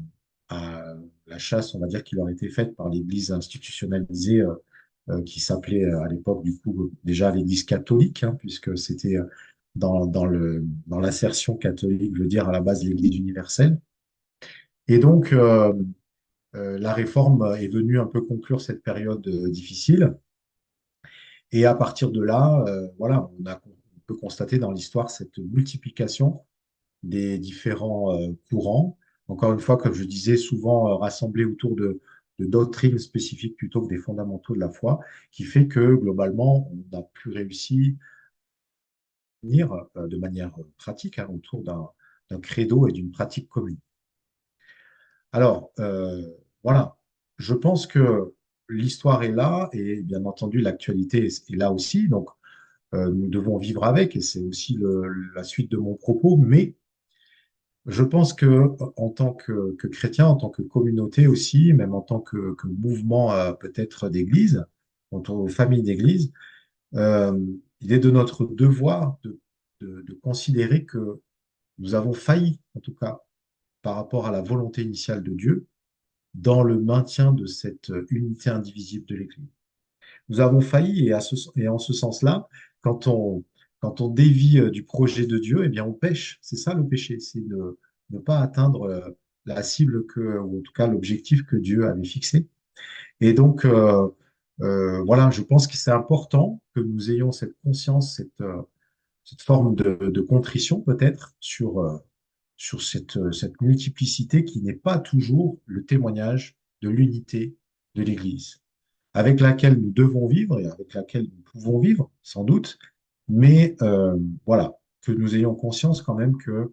la chasse, on va dire, qui leur était faite par l'Église institutionnalisée qui s'appelait à l'époque, du coup, déjà l'Église catholique, hein, puisque c'était dans l'assertion catholique, je veux dire, à la base l'Église universelle. Et donc, la réforme est venue un peu conclure cette période difficile. Et à partir de là, voilà, on peut constater dans l'histoire cette multiplication des différents courants. Encore une fois, comme je disais, souvent rassemblés autour de doctrines spécifiques plutôt que des fondamentaux de la foi, qui fait que globalement, on a pu réussir à venir de manière pratique hein, autour d'un credo et d'une pratique commune. Alors, voilà, je pense que l'histoire est là et bien entendu l'actualité est là aussi, donc nous devons vivre avec et c'est aussi la suite de mon propos, mais je pense que en tant que chrétien, en tant que communauté aussi, même en tant que mouvement peut-être d'église, en tant que famille d'église, euh, il est de notre devoir de considérer que nous avons failli, en tout cas par rapport à la volonté initiale de Dieu, dans le maintien de cette unité indivisible de l'Église. Nous avons failli et en ce sens-là, quand on, quand on dévie du projet de Dieu, eh bien on pêche. C'est ça le péché, c'est ne pas atteindre la cible ou en tout cas l'objectif que Dieu avait fixé. Et donc, voilà, je pense que c'est important que nous ayons cette conscience, cette forme de contrition peut-être sur cette multiplicité qui n'est pas toujours le témoignage de l'unité de l'Église avec laquelle nous devons vivre et avec laquelle nous pouvons vivre, sans doute, mais voilà, que nous ayons conscience quand même que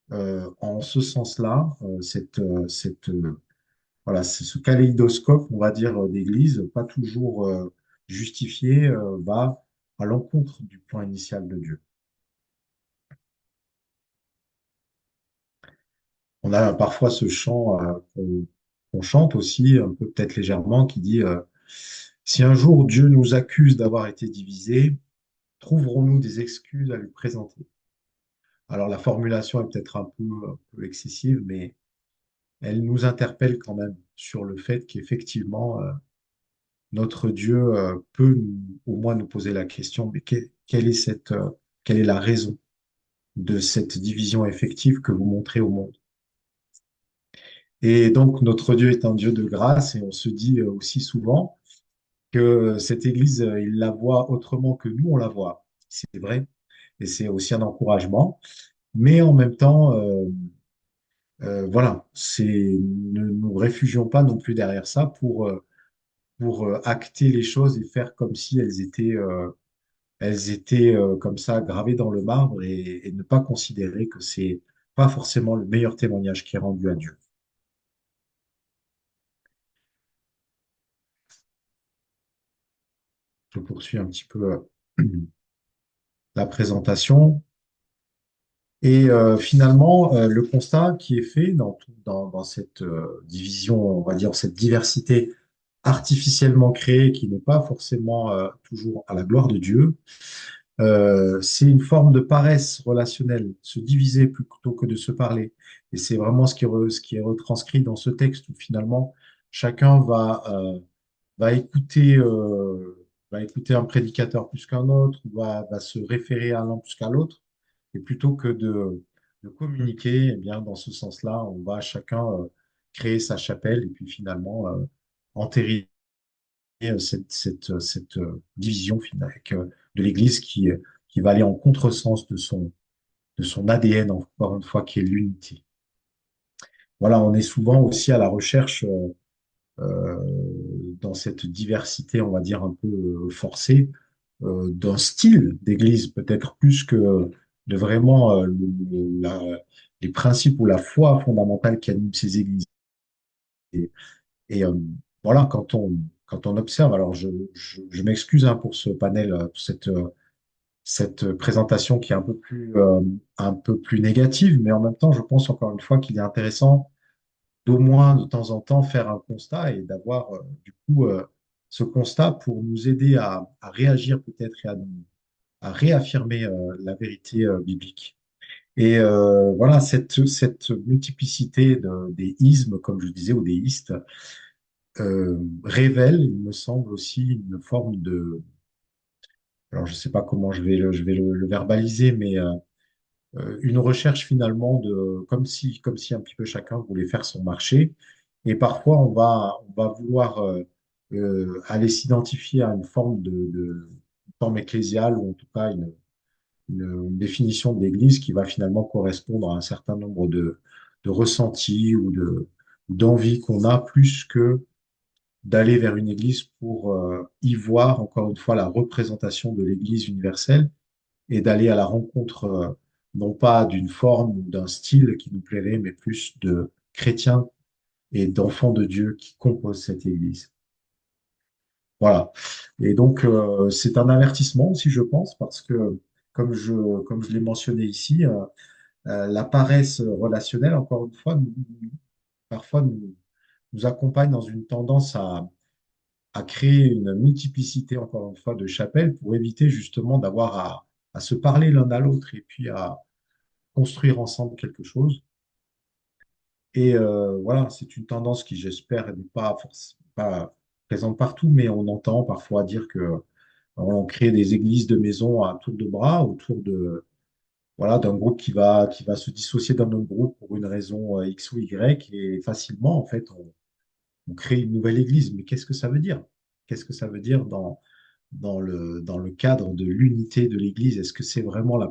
en ce sens-là, voilà, c'est ce kaléidoscope, on va dire, d'Église, pas toujours justifié, va à l'encontre du plan initial de Dieu. On a parfois ce chant qu'on chante aussi, un peu peut-être légèrement, qui dit si un jour Dieu nous accuse d'avoir été divisés, trouverons-nous des excuses à lui présenter? Alors la formulation est peut-être un peu excessive, mais elle nous interpelle quand même sur le fait qu'effectivement, notre Dieu peut au moins nous poser la question, mais quelle est la raison de cette division effective que vous montrez au monde? Et donc notre Dieu est un Dieu de grâce et on se dit aussi souvent que cette Église, il la voit autrement que nous, on la voit. C'est vrai, et c'est aussi un encouragement. mais en même temps, voilà, ne nous réfugions pas non plus derrière ça pour acter les choses et faire comme si elles étaient comme ça gravées dans le marbre et ne pas considérer que c'est pas forcément le meilleur témoignage qui est rendu à Dieu. Je poursuis un petit peu la présentation. Et finalement, le constat qui est fait dans cette division, on va dire, cette diversité artificiellement créée qui n'est pas forcément toujours à la gloire de Dieu, c'est une forme de paresse relationnelle, se diviser plutôt que de se parler. Et c'est vraiment ce qui est retranscrit dans ce texte où finalement chacun va écouter un prédicateur plus qu'un autre, va se référer à l'un plus qu'à l'autre. Et plutôt que de communiquer, eh bien, dans ce sens-là, on va chacun créer sa chapelle et puis finalement entériner cette division de l'Église qui va aller en contresens de son ADN, encore une fois, qui est l'unité. Voilà, on est souvent aussi à la recherche dans cette diversité, on va dire, un peu forcée, d'un style d'église, peut-être plus que de vraiment les principes ou la foi fondamentale qui anime ces églises. Et, et, voilà, quand on observe, alors je m'excuse hein, pour ce panel, pour cette présentation qui est un peu plus négative, mais en même temps, je pense encore une fois qu'il est intéressant d'au moins de temps en temps faire un constat et d'avoir du coup ce constat pour nous aider à réagir peut-être et à réaffirmer la vérité biblique. Et voilà, cette multiplicité des ismes, comme je disais, ou des istes, révèle, il me semble aussi, une forme de... Alors, je ne sais pas comment je vais le verbaliser, mais une recherche finalement de comme si un petit peu chacun voulait faire son marché. Et parfois, on va vouloir aller s'identifier à une forme une forme ecclésiale ou en tout cas une définition de l'Église qui va finalement correspondre à un certain nombre de ressentis ou d'envies qu'on a plus que d'aller vers une Église pour y voir encore une fois la représentation de l'Église universelle et d'aller à la rencontre, non pas d'une forme ou d'un style qui nous plairait, mais plus de chrétiens et d'enfants de Dieu qui composent cette Église. Voilà. Et donc, c'est un avertissement aussi, je pense, parce que, comme je l'ai mentionné ici, la paresse relationnelle, encore une fois, parfois nous accompagne dans une tendance à créer une multiplicité, encore une fois, de chapelles pour éviter justement d'avoir à se parler l'un à l'autre et puis à construire ensemble quelque chose. Et voilà, c'est une tendance qui, j'espère, n'est pas forcément pas présente partout, mais on entend parfois dire que on crée des églises de maison à tour de bras autour de voilà d'un groupe qui va se dissocier d'un autre groupe pour une raison X ou Y et facilement en fait on crée une nouvelle église. Mais qu'est-ce que ça veut dire? Qu'est-ce que ça veut dire dans le cadre de l'unité de l'église? Est-ce que c'est vraiment la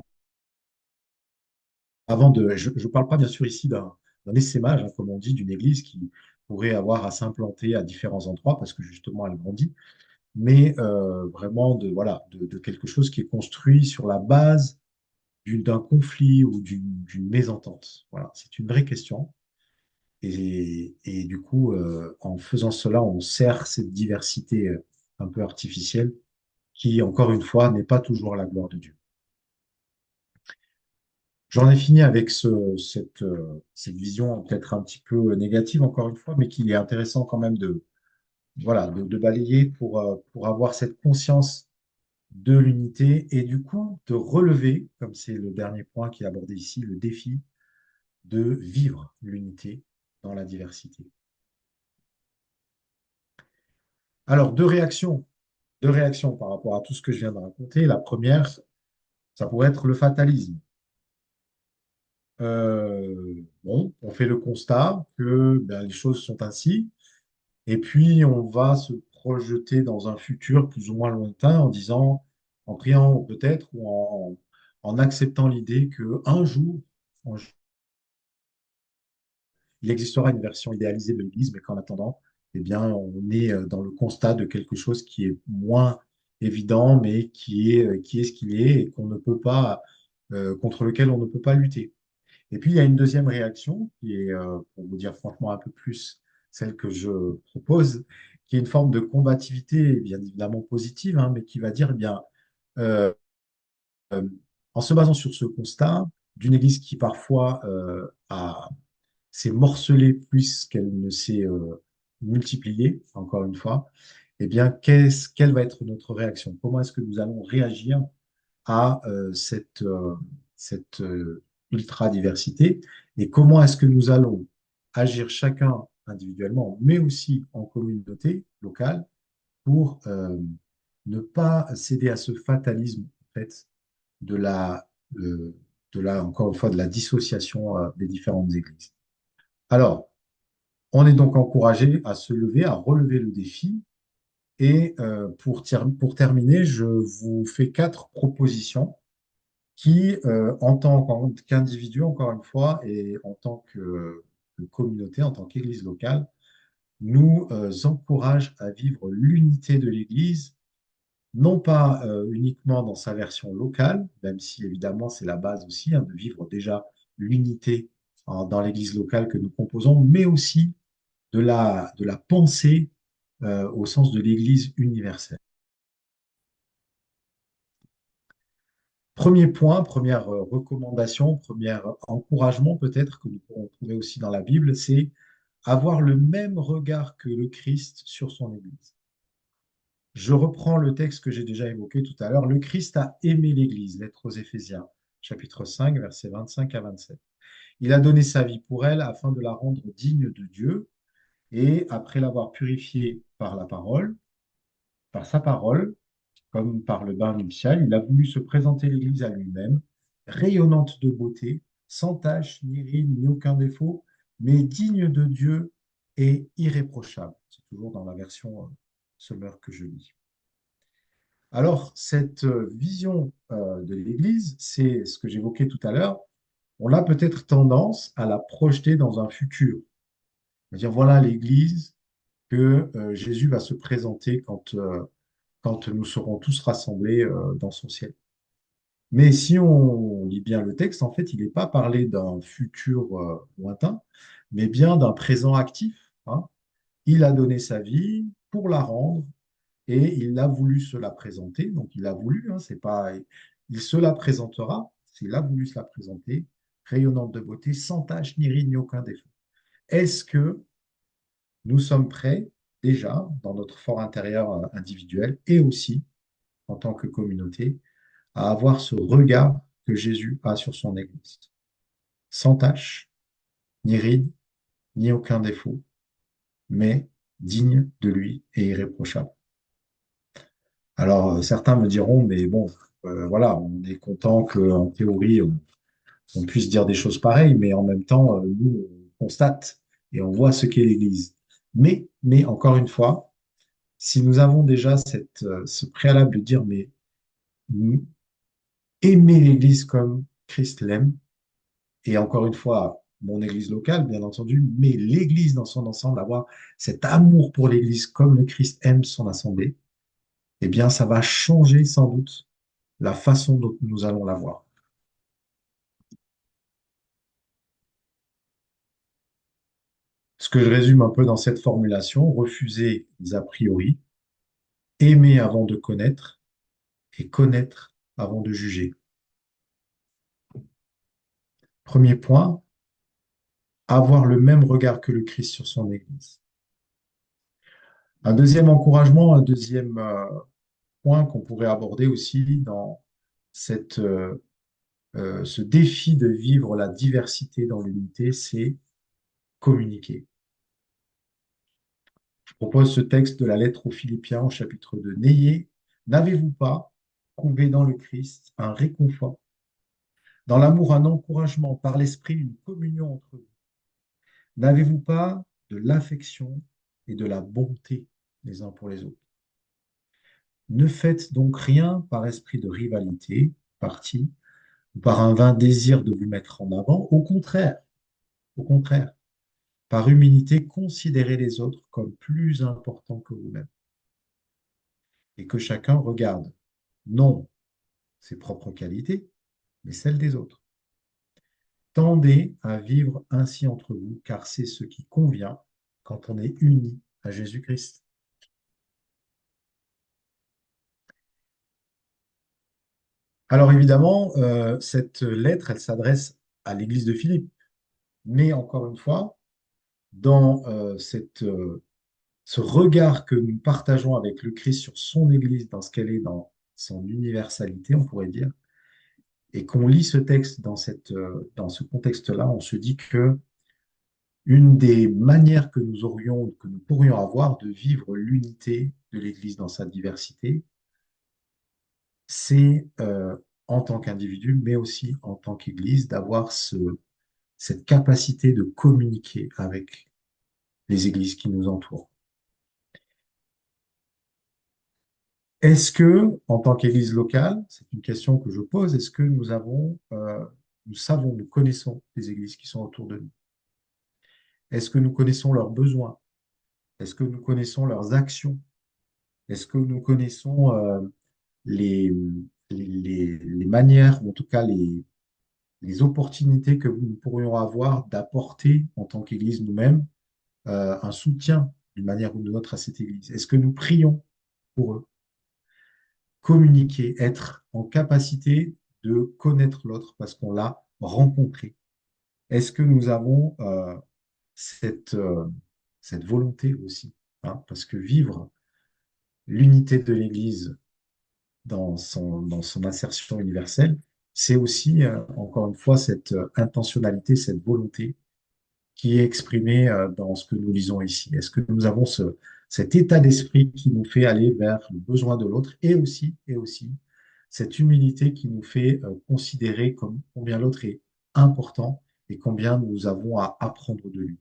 avant de, je ne parle pas bien sûr ici d'un essaimage, hein, comme on dit, d'une église qui pourrait avoir à s'implanter à différents endroits parce que justement elle grandit, mais vraiment de quelque chose qui est construit sur la base d'un conflit ou d'une mésentente. Voilà, c'est une vraie question. Et du coup, en faisant cela, on sert cette diversité un peu artificielle qui, encore une fois, n'est pas toujours la gloire de Dieu. J'en ai fini avec cette vision peut-être un petit peu négative, encore une fois, mais qu'il est intéressant quand même de balayer pour avoir cette conscience de l'unité et du coup de relever, comme c'est le dernier point qui est abordé ici, le défi de vivre l'unité dans la diversité. Alors, deux réactions par rapport à tout ce que je viens de raconter. La première, ça pourrait être le fatalisme. Bon, on fait le constat que ben, les choses sont ainsi. Et puis, on va se projeter dans un futur plus ou moins lointain en disant, en priant peut-être ou en acceptant l'idée que un jour, en il existera une version idéalisée de l'Église, mais qu'en attendant, eh bien, on est dans le constat de quelque chose qui est moins évident, mais qui est ce qu'il est et qu'on ne peut pas, contre lequel on ne peut pas lutter. Et puis, il y a une deuxième réaction qui est, pour vous dire franchement un peu plus celle que je propose, qui est une forme de combativité, bien évidemment positive, hein, mais qui va dire, eh bien, euh, euh, en se basant sur ce constat d'une Église qui parfois s'est morcelée plus qu'elle ne s'est multipliée, encore une fois, eh bien, quelle va être notre réaction? Comment est-ce que nous allons réagir à cette ultra-diversité et comment est-ce que nous allons agir chacun individuellement, mais aussi en communauté locale pour ne pas céder à ce fatalisme en fait, de euh, encore une fois, de la dissociation des différentes églises. Alors, on est donc encouragé à se lever, à relever le défi. Et pour terminer, je vous fais quatre propositions qui, en tant qu'individu, encore une fois, et en tant que communauté, en tant qu'Église locale, nous encourage à vivre l'unité de l'Église, non pas uniquement dans sa version locale, même si évidemment c'est la base aussi, hein, de vivre déjà l'unité dans l'Église locale que nous composons, mais aussi de la pensée au sens de l'Église universelle. Premier point, première recommandation, premier encouragement peut-être que nous pourrons trouver aussi dans la Bible, c'est avoir le même regard que le Christ sur son Église. Je reprends le texte que j'ai déjà évoqué tout à l'heure. Le Christ a aimé l'Église, lettre aux Éphésiens, chapitre 5, versets 25 à 27. Il a donné sa vie pour elle afin de la rendre digne de Dieu et après l'avoir purifiée par la parole, par sa parole, comme par le bain nuptial, il a voulu se présenter l'Église à lui-même, rayonnante de beauté, sans tache, ni ride, ni aucun défaut, mais digne de Dieu et irréprochable. C'est toujours dans la version Sommer que je lis. Alors, cette vision de l'Église, c'est ce que j'évoquais tout à l'heure, on a peut-être tendance à la projeter dans un futur. C'est-à-dire, voilà l'Église que Jésus va se présenter quand nous serons tous rassemblés dans son ciel. Mais si on lit bien le texte, en fait, il n'est pas parlé d'un futur lointain, mais bien d'un présent actif, hein. Il a donné sa vie pour la rendre et il a voulu se la présenter. Donc, il a voulu, hein, c'est pas, il se la présentera, s'il a voulu se la présenter, rayonnante de beauté, sans tache, ni ride, ni aucun défaut. Est-ce que nous sommes prêts déjà dans notre fort intérieur individuel et aussi en tant que communauté à avoir ce regard que Jésus a sur son Église. Sans tache, ni ride, ni aucun défaut, mais digne de lui et irréprochable. Alors, certains me diront, mais bon, voilà, on est content qu'en théorie, on puisse dire des choses pareilles, mais en même temps, nous, on constate et on voit ce qu'est l'Église. Mais encore une fois, si nous avons déjà ce préalable de dire, mais aimer l'Église comme Christ l'aime, et encore une fois, mon église locale, bien entendu, mais l'église dans son ensemble, avoir cet amour pour l'église comme le Christ aime son assemblée, eh bien, ça va changer sans doute la façon dont nous allons la voir. Ce que je résume un peu dans cette formulation, refuser les a priori, aimer avant de connaître et connaître avant de juger. Premier point, avoir le même regard que le Christ sur son Église. Un deuxième encouragement, un deuxième point qu'on pourrait aborder aussi dans cette, ce défi de vivre la diversité dans l'unité, c'est communiquer. Je propose ce texte de la lettre aux Philippiens au chapitre 2. N'avez-vous pas trouvé dans le Christ un réconfort, dans l'amour un encouragement, par l'esprit une communion entre vous? N'avez-vous pas de l'affection et de la bonté les uns pour les autres? Ne faites donc rien par esprit de rivalité, parti, ou par un vain désir de vous mettre en avant. Au contraire, par humilité, considérez les autres comme plus importants que vous-même et que chacun regarde non ses propres qualités, mais celles des autres. Tendez à vivre ainsi entre vous, car c'est ce qui convient quand on est uni à Jésus-Christ. Alors évidemment, cette lettre, elle s'adresse à l'église de Philippe. Mais encore une fois, dans ce regard que nous partageons avec le Christ sur son église, dans ce qu'elle est, dans son universalité, on pourrait dire, et qu'on lit ce texte dans ce contexte-là, on se dit que une des manières que nous aurions, que nous pourrions avoir de vivre l'unité de l'Église dans sa diversité, c'est en tant qu'individu, mais aussi en tant qu'Église, d'avoir cette capacité de communiquer avec les églises qui nous entourent. Est-ce que, en tant qu'Église locale, c'est une question que je pose, est-ce que nous savons, nous connaissons les églises qui sont autour de nous? Est-ce que nous connaissons leurs besoins? Est-ce que nous connaissons leurs actions? Est-ce que nous connaissons les, les manières, ou en tout cas les opportunités que nous pourrions avoir d'apporter en tant qu'Église nous-mêmes un soutien d'une manière ou d'une autre à cette Église? Est-ce que nous prions pour eux? Communiquer, être en capacité de connaître l'autre parce qu'on l'a rencontré. Est-ce que nous avons cette, euh, cette volonté aussi, hein? Parce que vivre l'unité de l'Église dans son insertion universelle, c'est aussi, encore une fois, cette intentionnalité, cette volonté qui est exprimée dans ce que nous lisons ici. Est-ce que nous avons cet état d'esprit qui nous fait aller vers le besoin de l'autre et aussi cette humilité qui nous fait considérer comme combien l'autre est important et combien nous avons à apprendre de lui.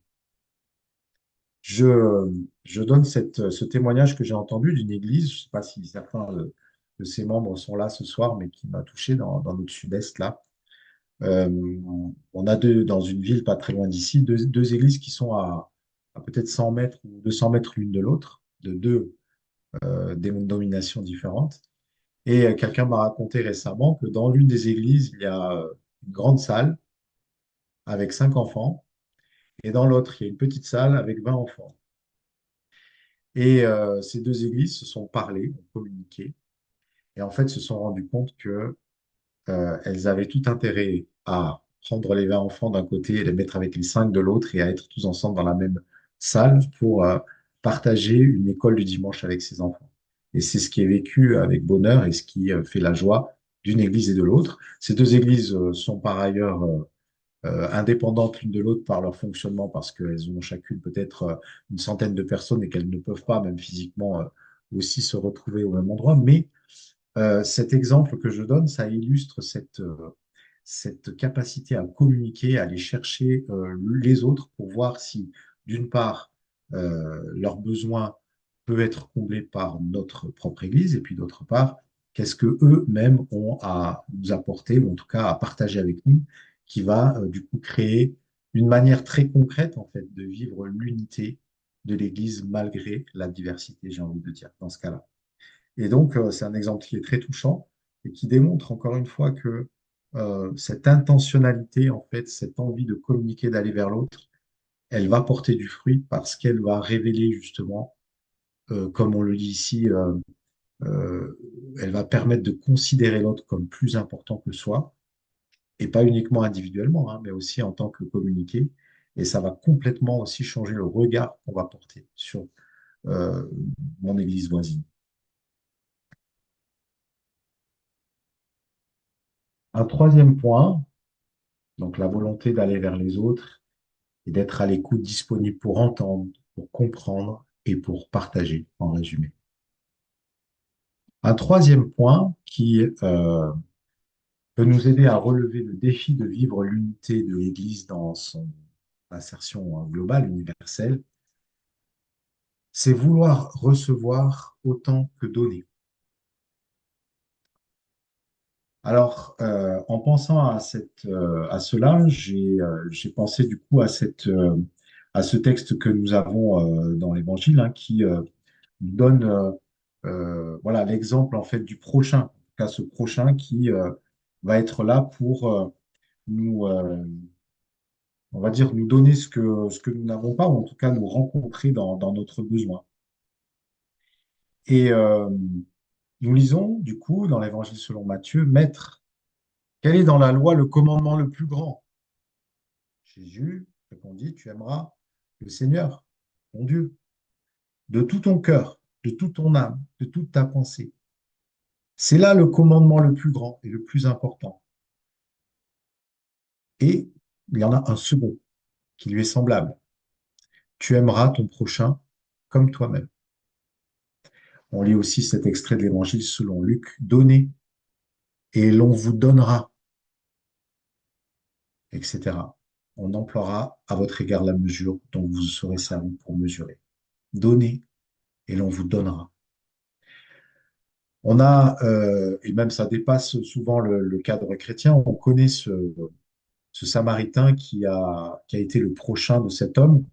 Je donne ce témoignage que j'ai entendu d'une église, je ne sais pas si certains de ses membres sont là ce soir, mais qui m'a touché dans notre sud-est là. Euh, on a dans une ville pas très loin d'ici, deux églises qui sont à peut-être 100 mètres ou 200 mètres l'une de l'autre, de deux dénominations différentes. Et quelqu'un m'a raconté récemment que dans l'une des églises, il y a une grande salle avec 5 enfants, et dans l'autre, il y a une petite salle avec 20 enfants. Et ces deux églises se sont parlé, ont communiqué, et en fait se sont rendues compte que elles avaient tout intérêt à prendre les 20 enfants d'un côté et les mettre avec les 5 de l'autre et à être tous ensemble dans la même salle pour partager une école du dimanche avec ces enfants. Et c'est ce qui est vécu avec bonheur et ce qui fait la joie d'une église et de l'autre. Ces deux églises sont par ailleurs indépendantes l'une de l'autre par leur fonctionnement parce qu'elles ont chacune peut-être une centaine de personnes et qu'elles ne peuvent pas, même physiquement, aussi se retrouver au même endroit. Mais cet exemple que je donne, ça illustre cette capacité à communiquer, à aller chercher les autres pour voir si, d'une part, leurs besoins peuvent être comblés par notre propre Église, et puis d'autre part, qu'est-ce que eux-mêmes ont à nous apporter, ou en tout cas à partager avec nous, qui va du coup créer une manière très concrète en fait de vivre l'unité de l'Église malgré la diversité, j'ai envie de dire, dans ce cas-là. Et donc, c'est un exemple qui est très touchant et qui démontre encore une fois que cette intentionnalité, en fait, cette envie de communiquer, d'aller vers l'autre, elle va porter du fruit parce qu'elle va révéler justement, comme on le dit ici, euh, elle va permettre de considérer l'autre comme plus important que soi, et pas uniquement individuellement, hein, mais aussi en tant que communiqué. Et ça va complètement aussi changer le regard qu'on va porter sur euh, mon église voisine. Un troisième point, donc la volonté d'aller vers les autres et d'être à l'écoute, disponible pour entendre, pour comprendre et pour partager, en résumé. Un troisième point qui peut nous aider à relever le défi de vivre l'unité de l'Église dans son insertion globale, universelle, c'est vouloir recevoir autant que donner. Alors, en pensant à cela, j'ai pensé du coup à ce texte que nous avons dans l'Évangile, hein, qui nous donne voilà, l'exemple en fait du prochain, en tout cas ce prochain qui va être là pour nous, on va dire, nous donner ce que nous n'avons pas, ou en tout cas nous rencontrer dans notre besoin. Et nous lisons du coup dans l'Évangile selon Matthieu, Maître, quel est dans la loi le commandement le plus grand? Jésus répondit, tu aimeras le Seigneur, ton Dieu, de tout ton cœur, de toute ton âme, de toute ta pensée. C'est là le commandement le plus grand et le plus important. Et il y en a un second qui lui est semblable. Tu aimeras ton prochain comme toi-même. On lit aussi cet extrait de l'Évangile selon Luc. Donnez et l'on vous donnera, etc. On emploiera à votre égard la mesure dont vous serez servi pour mesurer. Donnez et l'on vous donnera. On a, et même ça dépasse souvent le cadre chrétien, on connaît ce Samaritain qui a été le prochain de cet homme,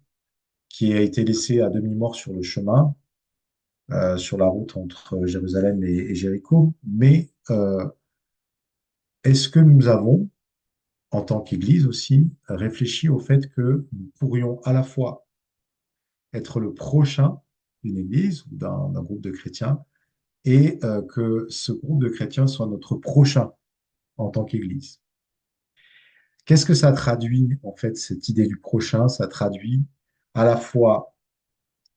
qui a été laissé à demi-mort sur le chemin, sur la route entre Jérusalem et Jéricho. Mais est-ce que nous avons, en tant qu'Église aussi, réfléchi au fait que nous pourrions à la fois être le prochain d'une Église ou d'un groupe de chrétiens et que ce groupe de chrétiens soit notre prochain en tant qu'Église? Qu'est-ce que ça traduit, en fait, cette idée du prochain? Ça traduit à la fois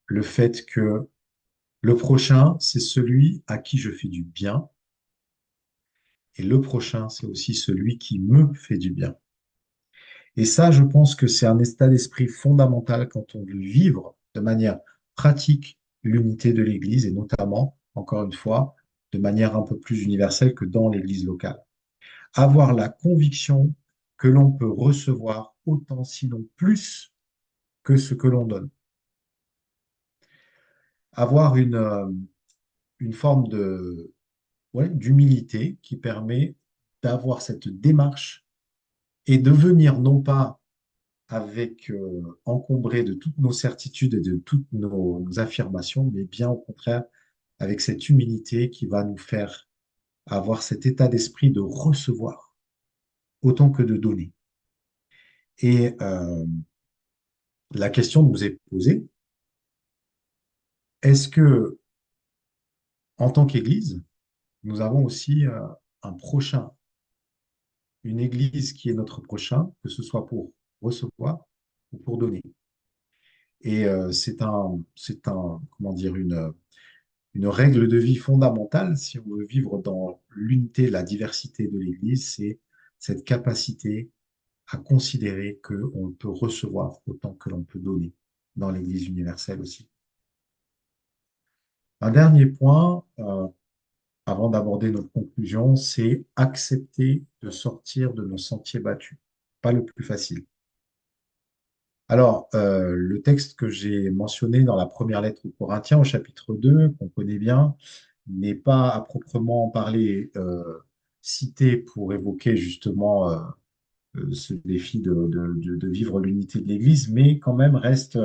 le fait que le prochain, c'est celui à qui je fais du bien, et le prochain, c'est aussi celui qui me fait du bien. Et ça, je pense que c'est un état d'esprit fondamental quand on veut vivre de manière pratique l'unité de l'Église, et notamment, encore une fois, de manière un peu plus universelle que dans l'Église locale. Avoir la conviction que l'on peut recevoir autant, sinon plus, que ce que l'on donne. Avoir une forme ouais, d'humilité qui permet d'avoir cette démarche et de venir non pas avec encombré de toutes nos certitudes et de toutes nos affirmations, mais bien au contraire avec cette humilité qui va nous faire avoir cet état d'esprit de recevoir autant que de donner. Et la question nous est posée, est-ce que en tant qu'Église, nous avons aussi un prochain, une Église qui est notre prochain, que ce soit pour recevoir ou pour donner? Et comment dire, une règle de vie fondamentale si on veut vivre dans l'unité, la diversité de l'Église, c'est cette capacité à considérer qu'on peut recevoir autant que l'on peut donner dans l'Église universelle aussi. Un dernier point, avant d'aborder notre conclusion, c'est accepter de sortir de nos sentiers battus. Pas le plus facile. Alors, le texte que j'ai mentionné dans la première lettre aux Corinthiens, au chapitre 2, qu'on connaît bien, n'est pas à proprement parler cité pour évoquer justement ce défi de vivre l'unité de l'Église, mais quand même reste,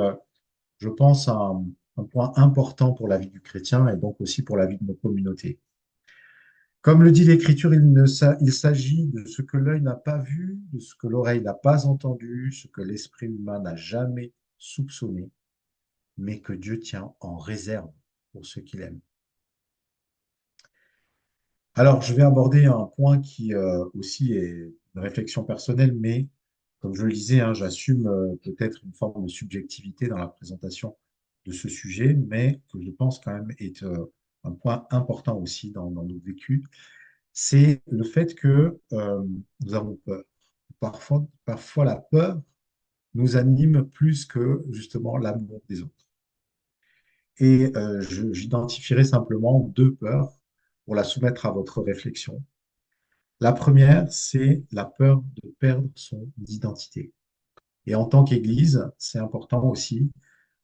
je pense, un point important pour la vie du chrétien et donc aussi pour la vie de nos communautés. Comme le dit l'Écriture, il s'agit de ce que l'œil n'a pas vu, de ce que l'oreille n'a pas entendu, ce que l'esprit humain n'a jamais soupçonné, mais que Dieu tient en réserve pour ceux qu'il aime. Alors, je vais aborder un point qui aussi est une réflexion personnelle, mais comme je le disais, hein, j'assume peut-être une forme de subjectivité dans la présentation de ce sujet, mais que je pense quand même est un point important aussi dans nos vécus, c'est le fait que nous avons peur. Parfois, la peur nous anime plus que justement l'amour des autres. Et j'identifierai simplement deux peurs pour la soumettre à votre réflexion. La première, c'est la peur de perdre son identité. Et en tant qu'Église, c'est important aussi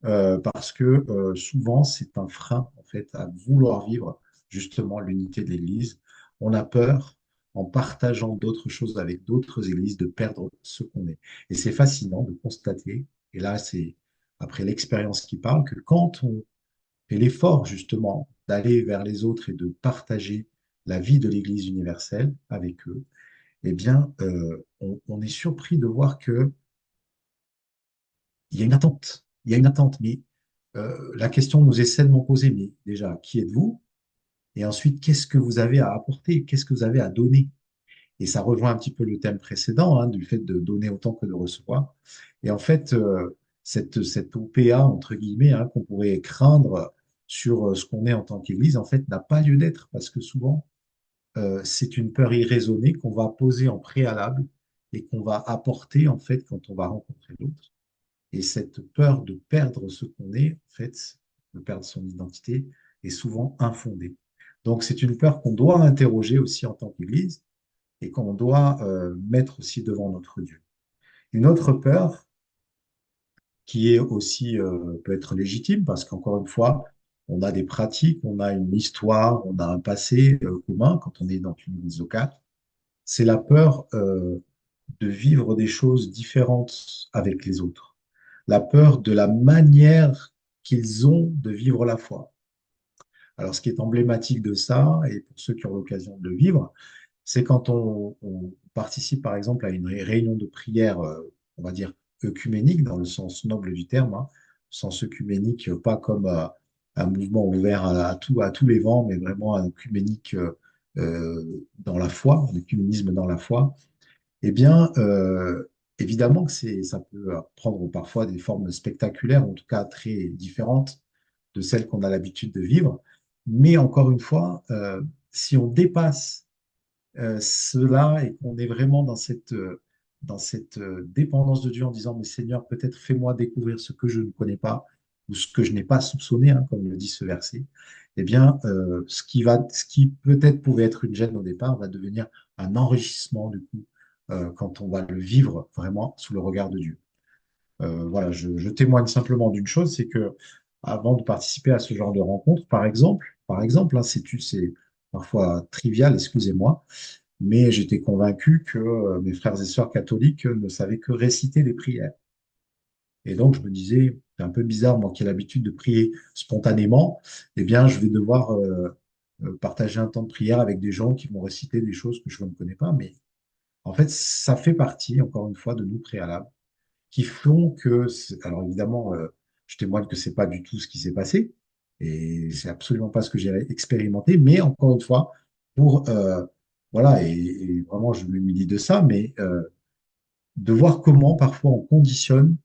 parce que souvent, c'est un frein en fait à vouloir vivre justement l'unité de l'Église. On a peur en partageant d'autres choses avec d'autres églises, de perdre ce qu'on est. Et c'est fascinant de constater, et là c'est après l'expérience qui parle, que quand on fait l'effort justement d'aller vers les autres et de partager la vie de l'Église universelle avec eux, eh bien, on est surpris de voir que il y a une attente. Il y a une attente, mais la question nous est sainement posée, mais déjà, qui êtes-vous? Et ensuite, qu'est-ce que vous avez à apporter? Qu'est-ce que vous avez à donner? Et ça rejoint un petit peu le thème précédent, hein, du fait de donner autant que de recevoir. Et en fait, cette OPA, entre guillemets, hein, qu'on pourrait craindre sur ce qu'on est en tant qu'Église, en fait, n'a pas lieu d'être, parce que souvent, c'est une peur irraisonnée qu'on va poser en préalable et qu'on va apporter, en fait, quand on va rencontrer l'autre. Et cette peur de perdre ce qu'on est, en fait, de perdre son identité, est souvent infondée. Donc, c'est une peur qu'on doit interroger aussi en tant qu'Église et qu'on doit mettre aussi devant notre Dieu. Une autre peur qui est aussi peut être légitime parce qu'encore une fois, on a des pratiques, on a une histoire, on a un passé commun quand on est dans une église locale. C'est la peur de vivre des choses différentes avec les autres. La peur de la manière qu'ils ont de vivre la foi. Alors, ce qui est emblématique de ça, et pour ceux qui ont l'occasion de le vivre, c'est quand on participe, par exemple, à une réunion de prière, on va dire œcuménique, dans le sens noble du terme, hein, sens œcuménique, pas comme un mouvement ouvert à tous les vents, mais vraiment un œcuménique dans la foi, un œcuménisme dans la foi. Eh bien, évidemment que ça peut prendre parfois des formes spectaculaires, en tout cas très différentes de celles qu'on a l'habitude de vivre. Mais encore une fois, si on dépasse cela et qu'on est vraiment dans cette dépendance de Dieu en disant, mais Seigneur, peut-être fais-moi découvrir ce que je ne connais pas ou ce que je n'ai pas soupçonné, hein, comme le dit ce verset, eh bien, ce qui peut-être pouvait être une gêne au départ va devenir un enrichissement du coup, quand on va le vivre vraiment sous le regard de Dieu. Voilà, je témoigne simplement d'une chose, c'est que avant de participer à ce genre de rencontre, par exemple, hein, c'est parfois trivial, excusez-moi, mais j'étais convaincu que mes frères et sœurs catholiques ne savaient que réciter des prières. Et donc, je me disais, c'est un peu bizarre, moi qui ai l'habitude de prier spontanément, eh bien, je vais devoir partager un temps de prière avec des gens qui vont réciter des choses que je ne connais pas. Mais en fait, ça fait partie, encore une fois, de nos préalables qui font que, alors évidemment, je témoigne que c'est pas du tout ce qui s'est passé, et c'est absolument pas ce que j'ai expérimenté, mais encore une fois, pour, voilà, et vraiment, je m'humilie de ça, mais de voir comment parfois on conditionne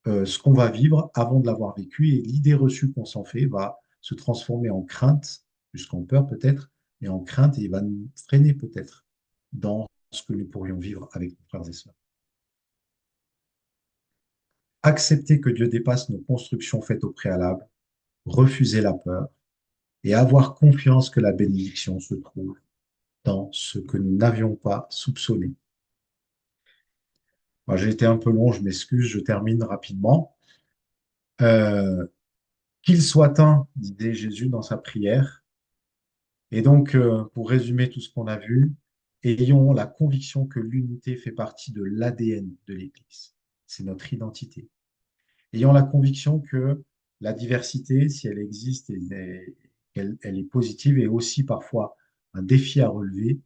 ce qu'on va vivre avant de l'avoir vécu, et l'idée reçue qu'on s'en fait va se transformer en crainte, jusqu'en peur peut-être, et en crainte, et il va nous freiner peut-être dans ce que nous pourrions vivre avec nos frères et sœurs. Accepter que Dieu dépasse nos constructions faites au préalable, refuser la peur et avoir confiance que la bénédiction se trouve dans ce que nous n'avions pas soupçonné. Moi, j'ai été un peu long, je m'excuse, je termine rapidement. Euh, Qu'il soit un, disait Jésus dans sa prière. Et donc, pour résumer tout ce qu'on a vu, ayons la conviction que l'unité fait partie de l'ADN de l'Église. C'est notre identité. Ayant la conviction que la diversité, si elle existe et elle est positive, est aussi parfois un défi à relever,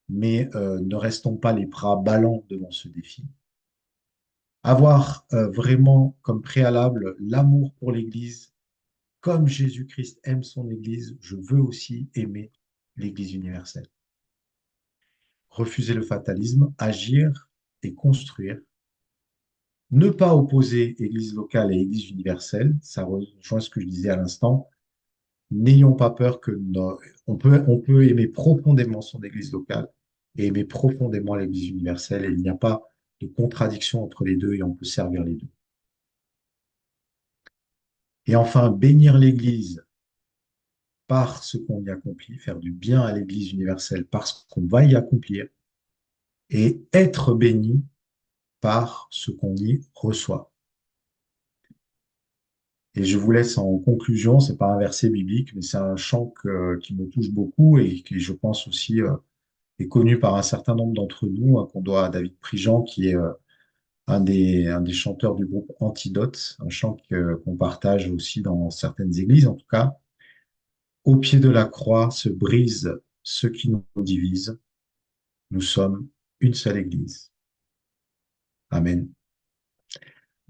mais ne restons pas les bras ballants devant ce défi. Avoir vraiment comme préalable l'amour pour l'Église, comme Jésus-Christ aime son Église, je veux aussi aimer l'Église universelle. Refuser le fatalisme, agir et construire. Ne pas opposer Église locale et Église universelle, ça rejoint ce que je disais à l'instant. N'ayons pas peur que on peut aimer profondément son Église locale et aimer profondément l'Église universelle, et il n'y a pas de contradiction entre les deux et on peut servir les deux. Et enfin, bénir l'Église par ce qu'on y accomplit, faire du bien à l'Église universelle parce qu'on va y accomplir, et être béni par ce qu'on y reçoit. Et je vous laisse en conclusion, c'est pas un verset biblique, mais c'est un chant qui me touche beaucoup et qui, je pense aussi, est connu par un certain nombre d'entre nous, qu'on doit à David Prigent, qui est un des chanteurs du groupe Antidote, un chant qu'on partage aussi dans certaines églises, en tout cas. Au pied de la croix se brise ce qui nous divise. Nous sommes une seule église. Amen.